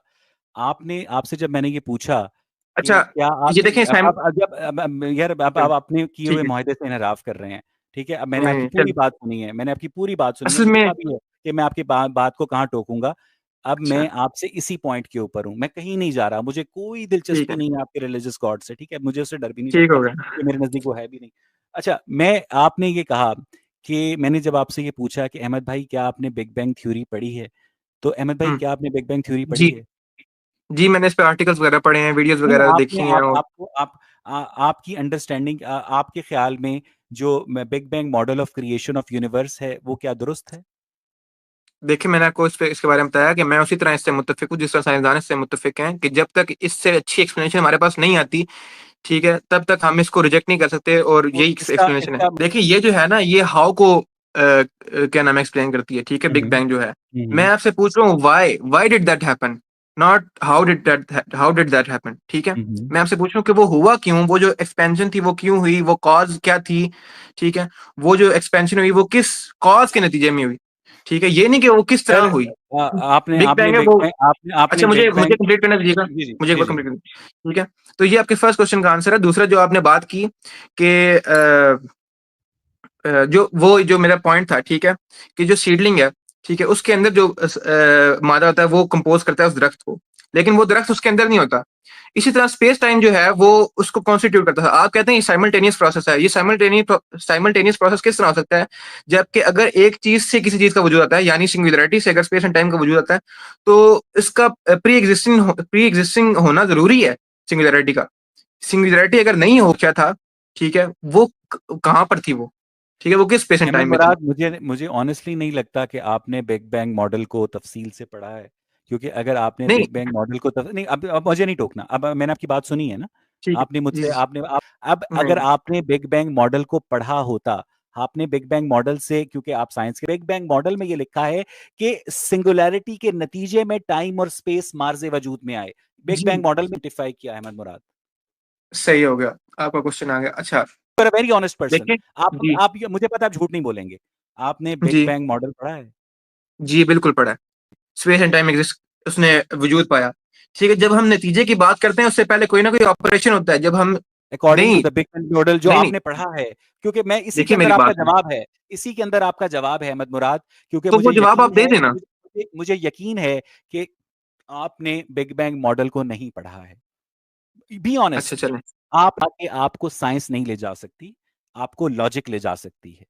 आपने आपसे जब मैंने ये पूछा कि अच्छा, क्या ये आप देखें साइम अब जब यार अब चलो, अपने किए हुए ठीक है, माहदे से इनहराफ कर रहे हैं। ठीक है, अब मैंने आपकी नहीं पूरी चलो, बात सुनी है, मैंने आपकी पूरी बात सुनी है, असल मुझे में, पता भी है कि मैं आपकी बात को कहाँ टोकूंगा। अब अच्छा, मैं आपसे इसी पॉइंट के ऊपर हूँ, मैं कहीं नहीं जा रहा, मुझे कोई ठीक दिलचस्पी है, नहीं है आपके रिलीजियस गॉड से। ठीक है, मुझे उससे डर भी नहीं ठीक लगता हो गया। कि मेरे नजदीक वो है भी नहीं। अच्छा, मैं आपने ये कहा कि मैंने जब आपसे ये पूछा कि अहमद भाई क्या आपने बिग बैंग थ्योरी पढ़ी है, तो अहमद भाई हम्म। क्या आपने बिग बैंग थ्योरी पढ़ी जी, है? जी, मैंने इस पे आर्टिकल्स वगैरह पढ़े हैं, वीडियोस नहीं, वगैरह आपने देखी हैं। आप और आपको आपकी अंडरस्टैंडिंग, आपके ख्याल में जो big bang model of creation of universe है वो क्या दुरुस्त है? देखिए, मैंने आपको इसके बारे में बताया कि मैं उसी तरह इससे मुत्तफ़िक हूँ जिस तरह साइंसदान इससे मुत्तफ़िक हैं कि जब तक इससे अच्छी एक्सप्लेनेशन हमारे पास नहीं आती, ठीक है, तब तक हम इसको रिजेक्ट नहीं कर सकते और तो यही इसका एक्सप्लेनेशन है। इसका देखिए, ये जो है ना, ये हाउ को क्या नाम है, एक्सप्लेन करती है, ठीक है, बिग हम्म बैंग जो है। मैं हम्म आपसे पूछ रहा हूँ why why did that happen? Not how did that happen, ठीक है? हम्म मैं आपसे पूछ रहा हूँ कि वो हुआ क्यों? वो जो एक्सपेंशन थी वो क्यों हुई? वो कॉज़ क्या थी? ठीक है? वो जो एक्सपेंशन हुई वो किस कॉज़ के नतीजे में हुई? ठीक है? ये नहीं कि वो किस तरह सर, हुई। आपने बिग आपने बैंग है बिग वो। बैंग आपने अच्छा, मुझे बिग मुझे बैंग। कंप्लीट करने दीजिएगा, जी जी मुझे एक जी बार जी। कंप्लीट करने दीजिए, ठीक है? तो ये आपके फर्स्ट क्वेश्चन का आंसर है। दूसरा जो आपने बात की कि जो मेरा पॉइंट था, ठीक है? कि जो सीडलिंग है, ठीक है? उसके अंदर जो मादा होता है वो कंपोज़ करता है उस दरख्त को, लेकिन वो दरख्त उसके अंदर नहीं होता। इसी तरह स्पेस टाइम जो है वो उसको कॉन्स्टिट्यूट करता है। आप कहते हैं ये साइमल्टेनियस प्रोसेस है। ये साइमल्टेनियस प्रोसेस किस तरह हो सकता है? जबकि अगर एक चीज़ से किसी चीज़ का वजूद आता है, यानी सिंगुलैरिटी से अगर स्पेस एंड टाइम का वजूद आता है, तो इसका प्री एक्जिस्टिंग होना ज़रूरी है सिंगुलैरिटी का। सिंगुलैरिटी अगर नहीं हो क्या था, ठीक है? वो कहाँ पर थी वो? ठीक है? वो किस स्पेस एंड अहमद टाइम में थी? मुराद, मुझे मुझे ऑनेस्टली नहीं लगता कि आपने बिग बैंग मॉडल को तफसील से पढ़ा है। क्योंकि अगर आपने नहीं, बिग बैंग मॉडल को नहीं, अब मुझे नहीं टोकना, अब मैंने आपकी बात सुनी है ना। ठीक है। आपने जी, मुझसे जी। आपने आप अब नहीं, अगर नहीं। आपने बिग बैंग मॉडल को पढ़ा होता, आपने बिग बैंग मॉडल से, क्योंकि आप साइंस के, बिग बैंग मॉडल में ये लिखा है कि सिंगुलैरिटी के नतीजे में टाइम और स्पेस मार्जे वजूद में आए। बिग जी, बैंग मॉडल में आइडेंटिफाई किया है अहमद मुराद। सही हो गया। आपका क्वेश्चन आ गया। अच्छा, पर वेरी ऑनेस्ट पर्सन। देखिए, जी, आप मुझे पता है आप झूठ नहीं बोलेंगे। आपने बिग जी, बैंग मॉडल पढ़ा है? जी, बिल्कुल पढ़ा है। स्पेस एंड टाइम एक्सिस्ट उसने वजूद पाया। ठीक है? जब हम नतीजे की बात करते हैं उससे पहले कोई ना कोई ऑपरेशन होता है। जब हम अकॉर्डिंग टू नहीं, द बिग बैंग मॉडल जो नहीं, नहीं, आपने पढ़ा है, क्योंकि मैं इसी के देखिए अंदर मेरी आपका बात सुनिए। जवाब है, इसी के अंदर आपका जवाब है अहमद मुराद। क्योंकि तो वो जवाब आप दे देना। मुझे यकीन है कि आपने बिग बैंग मॉडल को नहीं पढ़ा है। बी अच्छा, ऑनेस्ट। चलें। आप आके आपको साइंस नहीं ले जा सकती, आपको लॉजिक ले जा सकती है।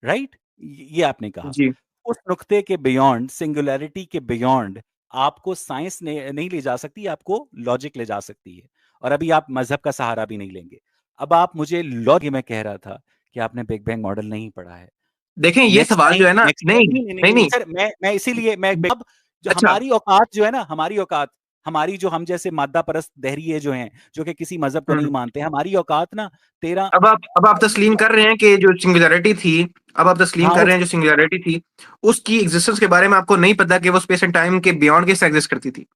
राइट? ये आपने कहा। जी, उस नुक्ते के बियॉन्ड, सिंगुलैरिटी के बियॉन्ड आपको साइंस ने नहीं ले जा सकती, आपको लॉजिक ले जा सकती है। और अभी आप मजहब का सहारा भी नहीं लेंगे। अब आप मुझे लॉ, मैं कह रहा था कि आपने बिग बैंग मॉडल नहीं पढ़ा है। देखें ये नेक्स्ट सवाल टाइम जो है ना, नेक्स्ट नहीं नहीं, नहीं, नहीं, नहीं नहीं नहीं, सर, मैं इसीलिए मैं अब जो अच्छा हमारी औकात जो है ना, हमारी औकात, हमारी जो हम जैसे मादा परस्त दहरिए जो हैं, जो कि किसी मज़हब को नहीं मानते, हमारी औकात ना 13 अब आप तस्लीम कर रहे हैं कि जो सिंगुलैरिटी थी, अब आप तस्लीम हाँ, कर रहे उस हैं जो सिंगुलैरिटी थी, उसकी एग्जिस्टेंस के बारे में आपको नहीं पता कि वो स्पेस एंड टाइम के बियॉन्ड कैसे एग्जिस्ट करती थी?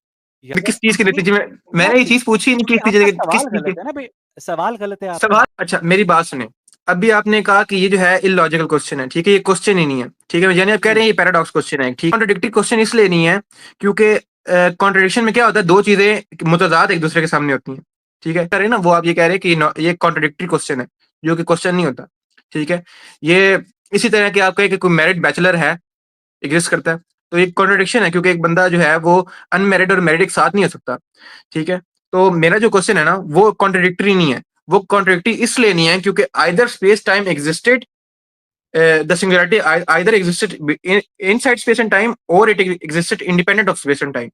यार किस चीज़ के नहीं, नतीजे में? मैंने ये एग्ज़ैक्टली, चीज़ पूछी नहीं, क्योंकि किस आपका चीज़ किस सवाल चीज़ गलत के है ना भई, सवाल गलत है आपका। सवाल। अच्छा मेरी बात सुने, अभी आपने कहा कि ये जो है इलॉजिकल क्वेश्चन है, ठीक है, ये क्वेश्चन ही नहीं है, ठीक है, यानी आप कह हुँ, रहे हैं ये पैराडॉक्स क्वेश्चन है, ठीक, कॉन्ट्रडिक्टरी क्वेश्चन इसलिए नहीं है क्योंकि कॉन्ट्रडिक्शन में क्या होता है, दो चीजें मुतजाद एक दूसरे के सामने होती हैं, ठीक है, कह रहे हैं ना, वो आप ये कह रहे हैं कि ये कॉन्ट्रडिक्टरी क्वेश्चन है, जो कि क्वेश्चन नहीं होता, ठीक है, ये इसी तरह कि आप कहें कि कोई मैरिड बैचलर है, एग्जिस्ट करता है, तो एक कॉन्ट्रडिक्शन है क्योंकि एक बंदा जो है वो अनमैरिड और मैरिड एक साथ नहीं हो सकता, ठीक है, तो मेरा जो क्वेश्चन है ना वो कॉन्ट्रडिक्टरी नहीं है, वो कॉन्ट्रडिक्टरी इसलिए नहीं है क्योंकि either space time existed, the singularity either existed inside space and time or it existed independent of space and time,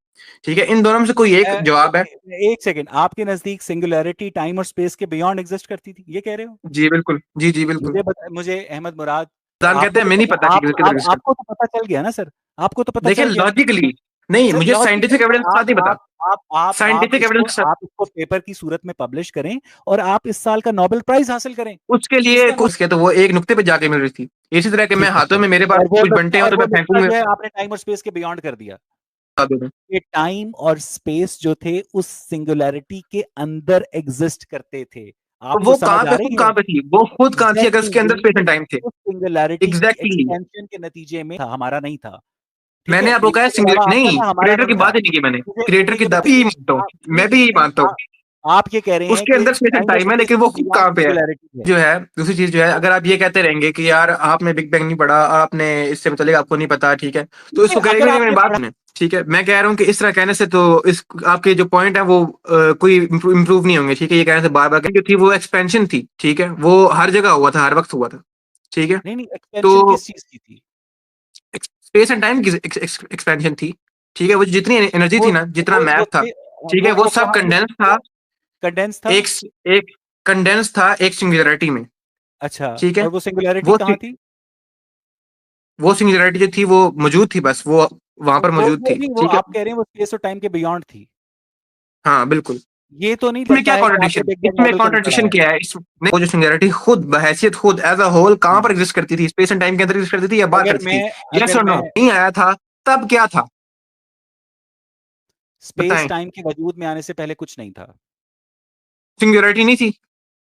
ठीक है, इन दोनों में से कोई एक जवाब है। एक सेकंड, आपके नज़दीक सिंगुलैरिटी टाइम और स्पेस के बियॉन्ड एग्ज़िस्ट करती थी, ये कह रहे हो? जी बिल्कुल, जी जी बिल्कुल। मुझे अहमद मुराद, दान कहते आपको हैं तो मैं नहीं पता पता, कि आप किधर एग्जिस्ट आपको तो पता चल गया ना सर, आपको तो करता, पता देखिए चल गया। लॉजिकली नहीं, सर मुझे साइंटिफिक लॉजिकली एविडेंस के साथ नहीं पता, आप साइंटिफिक एविडेंस इसको के साथ। आप इसको पेपर की सूरत में पब्लिश करें और आप इस साल का नोबेल प्राइज़ हासिल करें। उसके लिए इसका कुछ के तो वो एक नुक्ते पे जाके मिल रही थी, इसी तरह के मैं ठीक है हाथों सर, में मेरे पास कुछ बंटे हो तो वो मैं नुक्ता फेंकूंगा। जो है आपने टाइम और स्पेस के बियॉन्ड कर दिया। बता दूं। ये टाइम और स्पेस जो थे उस सिंगुलैरिटी के अंदर एग्जिस्ट करते थे। तो आपको वो समझ कहाँ आ पे, खुद रही है? कहाँ पे थी, वो खुद कहाँ थी अगर एग्ज़ैक्टली उसके अंदर स्पेस एंड ये टाइम थे? उस सिंगुलैरिटी की एग्जैक्टली exactly. एक्सपेंशन के नतीजे में था, हमारा नहीं था। ठीक मैंने है? आपको कहा इसके अलावा सिंगुलर आपका नहीं, था, हमारा क्रिएटर की नहीं था। बात ही नहीं की मैंने, मुझे क्रिएटर मुझे की ये दाबी ही बताइए, मानता हूँ, आप नहीं, मैं भी नहीं, यही नहीं, मानता हूँ। आप ये कह रहे हैं उसके कि अंदर स्पेस एंड टाइम और टाइम है स्पेस लेकिन वो के खुद बियॉन्ड कहाँ पे है? सिंगुलैरिटी है। जो है दूसरी चीज जो है, तो अगर आप ये कहते रहेंगे कि यार आपने बिग बैंग नहीं पढ़ा, आपने इससे मतलब आपको नहीं पता, ठीक है, तो ठीक है, इसको कह अगर रहे मेरी आपने बात पढ़ा सुने, ठीक है, मैं कह रहा हूँ कि इस तरह कहने से तो इस आपके जो पॉइंट है वो कोई इम्प्रूव नहीं होंगे, ठीक है, ये कहने से बार बार जो थी वो एक्सपेंशन थी, ठीक है, वो हर जगह हुआ था, हर वक्त हुआ था, ठीक है, नहीं, नहीं, तो एक्सपेंशन किस चीज़ की थी? स्पेस एंड टाइम की एक्सपेंशन थी, ठीक है, वो जितनी एनर्जी थी ना, जितना वो मैथ जो था, थे ठीक है, वो वो सब कहाँ, कंडेंस था, वो कंडेंस था? एक एक कंडेंस था एक सिंगुलैरिटी में, अच्छा, ठीक है, और वो सिंगुलैरिटी वो कहाँ थी? वो सिंगुलैरिटी जो थी वो मौजूद थी, बस वो वहां पर मौजूद वो थी, नहीं, वो ठीक है, आप कह रहे हैं वो स्पेस और टाइम के बियॉन्ड थी। हाँ बिल्कुल। ये तो नहीं इसमें लगता क्या है कि आपने कॉन्ट्रडिक्शन, बिग बैंग इसमें मॉडल को नहीं पढ़ा कॉन्ट्रडिक्शन है। क्या है, इसमें वो जो सिंगुलैरिटी खुद बहैसियत खुद एज अ होल कहाँ पर हुँ। एग्जिस्ट करती थी, स्पेस एंड टाइम के अंदर एग्जिस्ट करती थी या बाहर अगर करती मैं थी? यस अगर और नो, मैं नहीं आया था तब क्या था, स्पेस बताएं। टाइम के वजूद में आने से पहले कुछ नहीं था। सिंगुलैरिटी नहीं थी?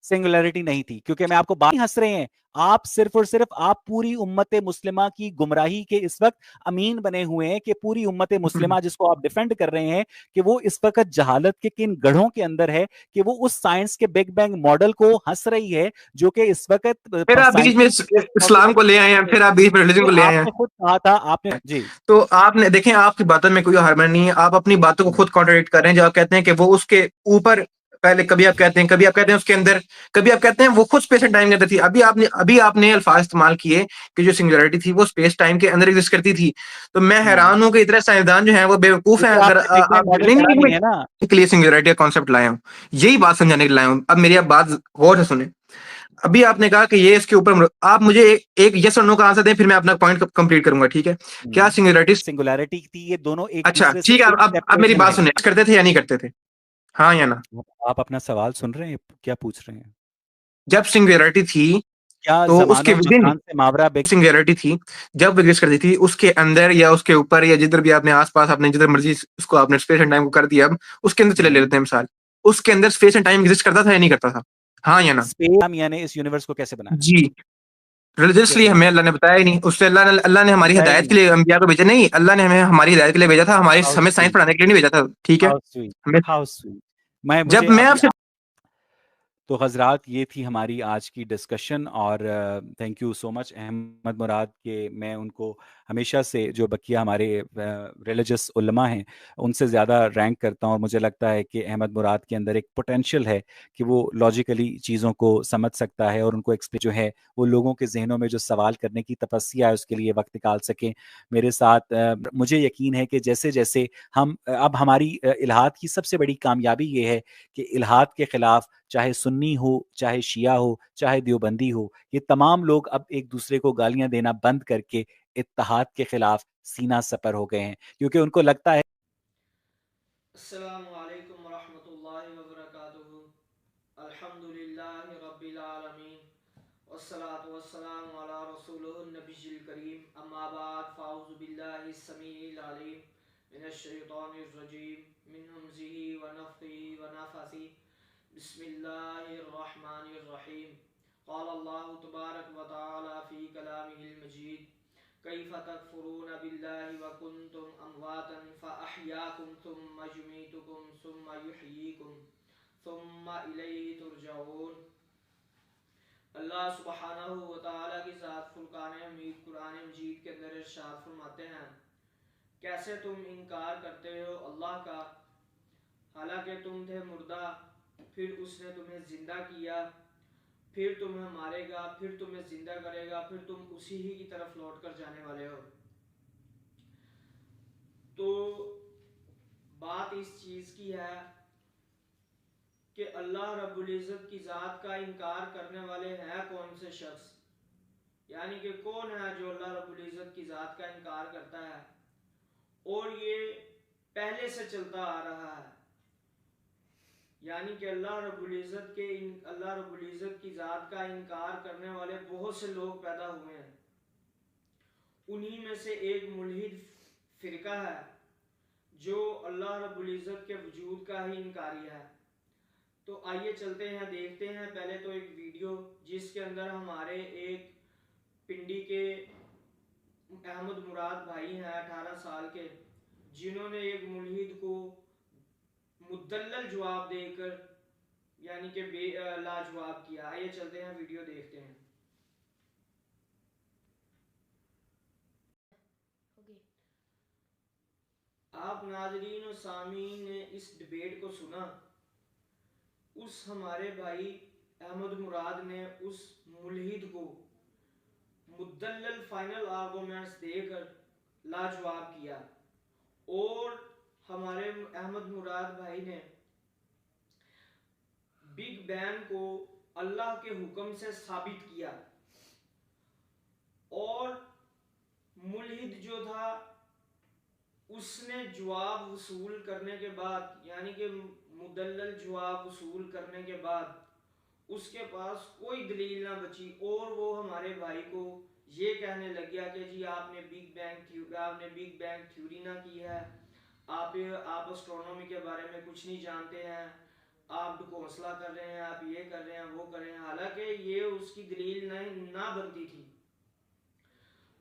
सिंगुलैरिटी नहीं थी, क्योंकि मैं आपको बात नहीं हँस रहे हैं। आप सिर्फ़ और सिर्फ़ आप पूरी उम्मत मुस्लिमा की गुमराही के इस वक़्त अमीन बने हुए हैं कि पूरी उम्मत मुस्लिमा जिसको आप डिफेंड कर रहे हैं कि वो इस वक़्त जहालत के किन गढ़ों के अंदर है कि वो उस साइंस के बिग बैंग मॉडल को हँस रही है, जो कि इस वक़्त फिर आप बीच में साइंटिफिक बेस्ड मॉडल इस्लाम को ले आए हैं, फिर आप बीच में रिलीजन ये को ले आए हैं, आपने खुद कहा था, आपने जी। तो आपने देखें आपकी बातों में कोई हार्मनी नहीं है, आप अपनी बातों को हुँ, खुद कॉन्ट्रडिक्ट कर रहे हैं, जब आप कहते हैं कि वो उसके ऊपर, पहले कभी आप कहते हैं, कभी आप कहते हैं उसके अंदर, कभी आप कहते हैं वो खुद स्पेस एंड टाइम के अंदर थी, अभी आपने अल्फाज इस्तेमाल किए कि जो सिंगुलैरिटी थी वो स्पेस टाइम के अंदर एग्जिस्ट करती थी, तो मैं हुँ। हैरान हूँ कि इतने साइंसदान जो हैं वो बेवकूफ हैं, क्योंकि अगर आपने बिग बैंग आप मॉडल नहीं पढ़ा नहीं नहीं है ना। के लिए सिंगुलैरिटी का कॉन्सेप्ट लाया हूँ, यही बात समझाने के लिए लाया हूँ, अब मेरी आप बात गौर से सुने। अभी आपने कहा कि ये इसके ऊपर आप मुझे एक यस और नो का आंसर दें, फिर मैं अपना पॉइंट कंप्लीट करूंगा, ठीक है, क्या हुँ। सिंगुलैरिटी? सिंगुलैरिटी थी, ये दोनों एक अच्छा दूसरे से ठीक है, अब मेरी इनसेपरेबल बात हैं। सुनिए, करते थे या नहीं करते थे, हाँ या ना? आप अपना सवाल सुन रहे हैं? क्या पूछ रहे हैं? जब सिंगुलैरिटी थी क्या तो उसके ज़मानो विद इन मकान से मावरा बिग सिंगुलैरिटी थी, जब एग्जिस्ट करती थी उसके अंदर या उसके ऊपर या जिधर भी आपने आसपास, आपने जिधर मर्जी उसको आपने स्पेस एंड टाइम को कर दिया, अब उसके अंदर चले ले हुँ। लेते हैं मिसाल, उसके अंदर स्पेस एंड टाइम एग्जिस्ट करता था या नहीं करता था, हाँ या ना? स्पेस मियाँ ने इस यूनिवर्स को कैसे बनाया? जी, रिलीजियसली कैसे हमें बनाया? अल्लाह ने बताया ही नहीं, उससे अल्लाह ने हमारी बताया ही हिदायत के नहीं। लिए अंबिया को भेजा, नहीं, अल्लाह ने हमें हमारी हिदायत के लिए भेजा था, हमारे हाउ हमें साइंस स्वीट, पढ़ाने के लिए नहीं भेजा था, ठीक है, हाउ स्वीट, हमें, हाउ स्वीट। मैं जब मुझे मैं अब आपसे, तो हज़रात ये थी हमारी आज की डिस्कशन और thank you so much Ahmed Murad के मैं उनको हमेशा से जो बकिया हमारे रिलीजियस उलमा हैं उनसे ज़्यादा रैंक करता हूँ और मुझे लगता है कि अहमद मुराद के अंदर एक पोटेंशियल है कि वो लॉजिकली चीज़ों को समझ सकता है और उनको एक्सप्लेन जो है वो लोगों के जहनों में जो सवाल करने की तपस्या है उसके लिए वक्त निकाल सकें मेरे साथ मुझे यकीन है कि जैसे जैसे हम अब हमारी इल्हाद की सबसे बड़ी कामयाबी ये है कि इल्हाद के ख़िलाफ़ चाहे सुन्नी हो, चाहे शिया हो, चाहे देवबंदी हो, ये तमाम लोग अब एक दूसरे को गालियां देना बंद करके इत्तेहाद के खिलाफ सीना सपर हो गए हैं, क्योंकि उनको लगता है। अस्सलामु अलैकुम वरहमतुल्लाहि वबरकातुहू। अल्हम्दुलिल्लाहि रब्बिल आलमीन वस्सलातु वस्सलामु अला रसूलिहिन नबिय्यिल करीम अम्मा बाद फ़अऊज़ु बिल्लाहि समीइल अलीम मिनश शैतानिर रजीम मिन हमज़िही व नफ़्ख़िही व नफ़्सिही बिस्मिल्लाहिर रहमानिर रहीम क़ाल अल्लाहु तबारक व तआला फ़ी कलामिहिल मजीद कैफ़ तकफ़ुरून बिल्लाहि व कुन्तुम अमवातन फ़अहयाकुम सुम्मा युमीतुकुम सुम्मा युहयीकुम सुम्मा इलैहि तुरजऊन। अल्लाह सुब्हानहू व तआला की ज़ात फुरकान हमीद कुरान मजीद के अंदर इरशाद फरमाते हैं, कैसे तुम इनकार करते हो अल्लाह का, हालांकि तुम थे मुर्दा, फिर उसने तुम्हें जिंदा किया, फिर तुम्हें मारेगा, फिर तुम्हें जिंदा करेगा, फिर तुम उसी ही की तरफ लौट कर जाने वाले हो। तो बात इस चीज़ की है कि अल्लाह रब्बुल इज़्ज़त की ज़ात का इनकार करने वाले हैं कौन से शख्स, यानी कि कौन है जो अल्लाह रब्बुल इज़्ज़त की ज़ात का इनकार करता है और ये पहले से चलता आ रहा है। यानी कि अल्लाह रब्बुल इज़्ज़त की ज़ात का इनकार करने वाले बहुत से लोग पैदा हुए हैं। उन्हीं में से एक मुल्हिद फ़िरका है जो अल्लाह रब्बुल इज़्ज़त के वजूद का ही इनकारी है। तो आइए चलते हैं, देखते हैं पहले तो एक वीडियो जिसके अंदर हमारे एक पिंडी के अहमद मुराद भाई हैं 18 साल के, जिन्होंने एक मुल्हिद को मुद्दल्लल जवाब देकर यानी कि लाजवाब किया। आइए चलते हैं, वीडियो देखते हैं। आप नाजरीन और सामीन ने इस डिबेट को सुना। उस हमारे भाई अहमद मुराद ने उस मुल्हिद को मुद्दल्लल फाइनल आर्गुमेंट्स देकर लाजवाब किया और हमारे अहमद मुराद भाई ने बिग बैंग को अल्लाह के हुक्म से साबित किया और मुल्हिद जो था उसने जवाब वसूल करने के बाद, यानी कि मुदल्लल जवाब वसूल करने के बाद उसके पास कोई दलील ना बची और वो हमारे भाई को ये कहने लग गया कि जी आपने बिग बैंग थ्योरी ना की है, आप एस्ट्रोनॉमी के बारे में कुछ नहीं जानते हैं, आप घोंसला कर रहे हैं, आप ये कर रहे हैं, वो कर रहे हैं। हालांकि ये उसकी दलील ना बनती थी,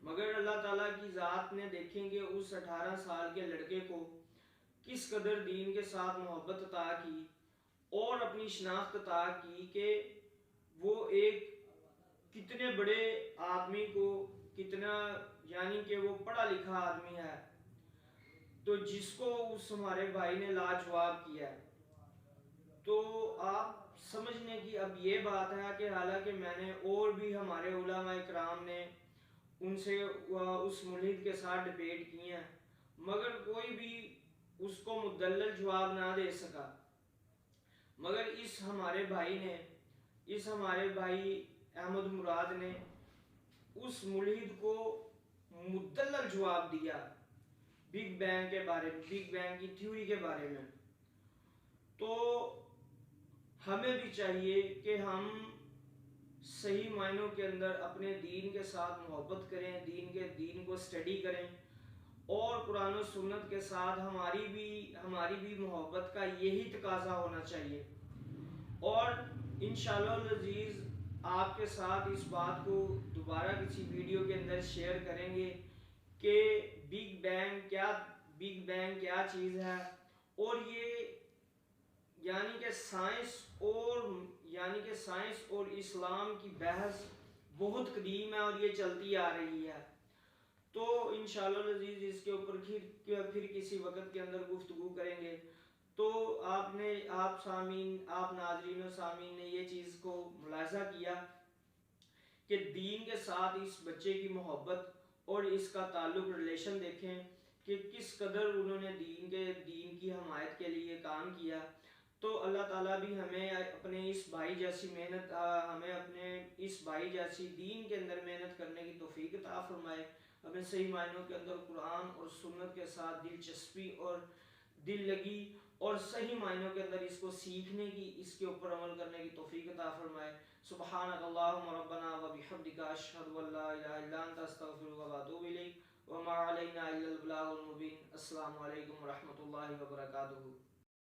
मगर अल्लाह ताला की ज़ात ने देखेंगे उस 18 साल के लड़के को किस कदर दीन के साथ मोहब्बत अता की और अपनी शनाख्त अता की कि वो एक कितने बड़े आदमी को, कितना यानी कि वो पढ़ा लिखा आदमी है, तो जिसको उस हमारे भाई ने लाजवाब किया। तो आप समझने की अब ये बात है कि हालांकि मैंने और भी हमारे उलमा इकराम ने उनसे उस मुल्हिद के साथ डिबेट की हैं, मगर कोई भी उसको मुदल्लल जवाब ना दे सका। मगर इस हमारे भाई अहमद मुराद ने उस मुल्हिद को मुदल्लल जवाब दिया बिग बैंग के बारे में, बिग बैंग की थ्योरी के बारे में। तो हमें भी चाहिए कि हम सही मायनों के अंदर अपने दीन के साथ मोहब्बत करें, दीन को स्टडी करें और कुरान और सुन्नत के साथ हमारी भी मोहब्बत का यही तकाजा होना चाहिए। और इंशाअल्लाह अज़ीज़ आपके साथ इस बात को दोबारा किसी वीडियो के अंदर शेयर करेंगे कि बिग बैंग क्या चीज़ है और ये यानी कि साइंस और इस्लाम की बहस बहुत कदीम है और ये चलती आ रही है। तो इंशाअल्लाह अज़ीज़ इसके ऊपर फिर किसी वक्त के अंदर गुफ्तगू करेंगे। तो आप नाजरीन और सामीन ने ये चीज़ को मुलाज़ा किया कि दीन के साथ इस बच्चे की मोहब्बत और इसका ताल्लुक, रिलेशन देखें कि किस कदर उन्होंने दीन की हमायत के लिए काम किया। तो अल्लाह ताला भी हमें अपने इस भाई जैसी मेहनत हमें अपने इस भाई जैसी दीन के अंदर मेहनत करने की तौफीक अता फरमाए। हमें सही मायनों के अंदर कुरान और सुन्नत के साथ दिलचस्पी और दिल लगी और सही मायनों के अंदर इसको सीखने की, इसके ऊपर अमल करने की तौफीक अता फरमाए। सुब्हानक अल्लाहुम्मा रब्बना व बिहम्दिका अशहदु अल्ला इलाहा इल्ला अंता अस्तगफिरुका व अतूबु इलैक व मा अलैना इल्लल बलागुल मुबीन। अस्सलामु अलैकुम व रहमतुल्लाहि व बरकातुहू।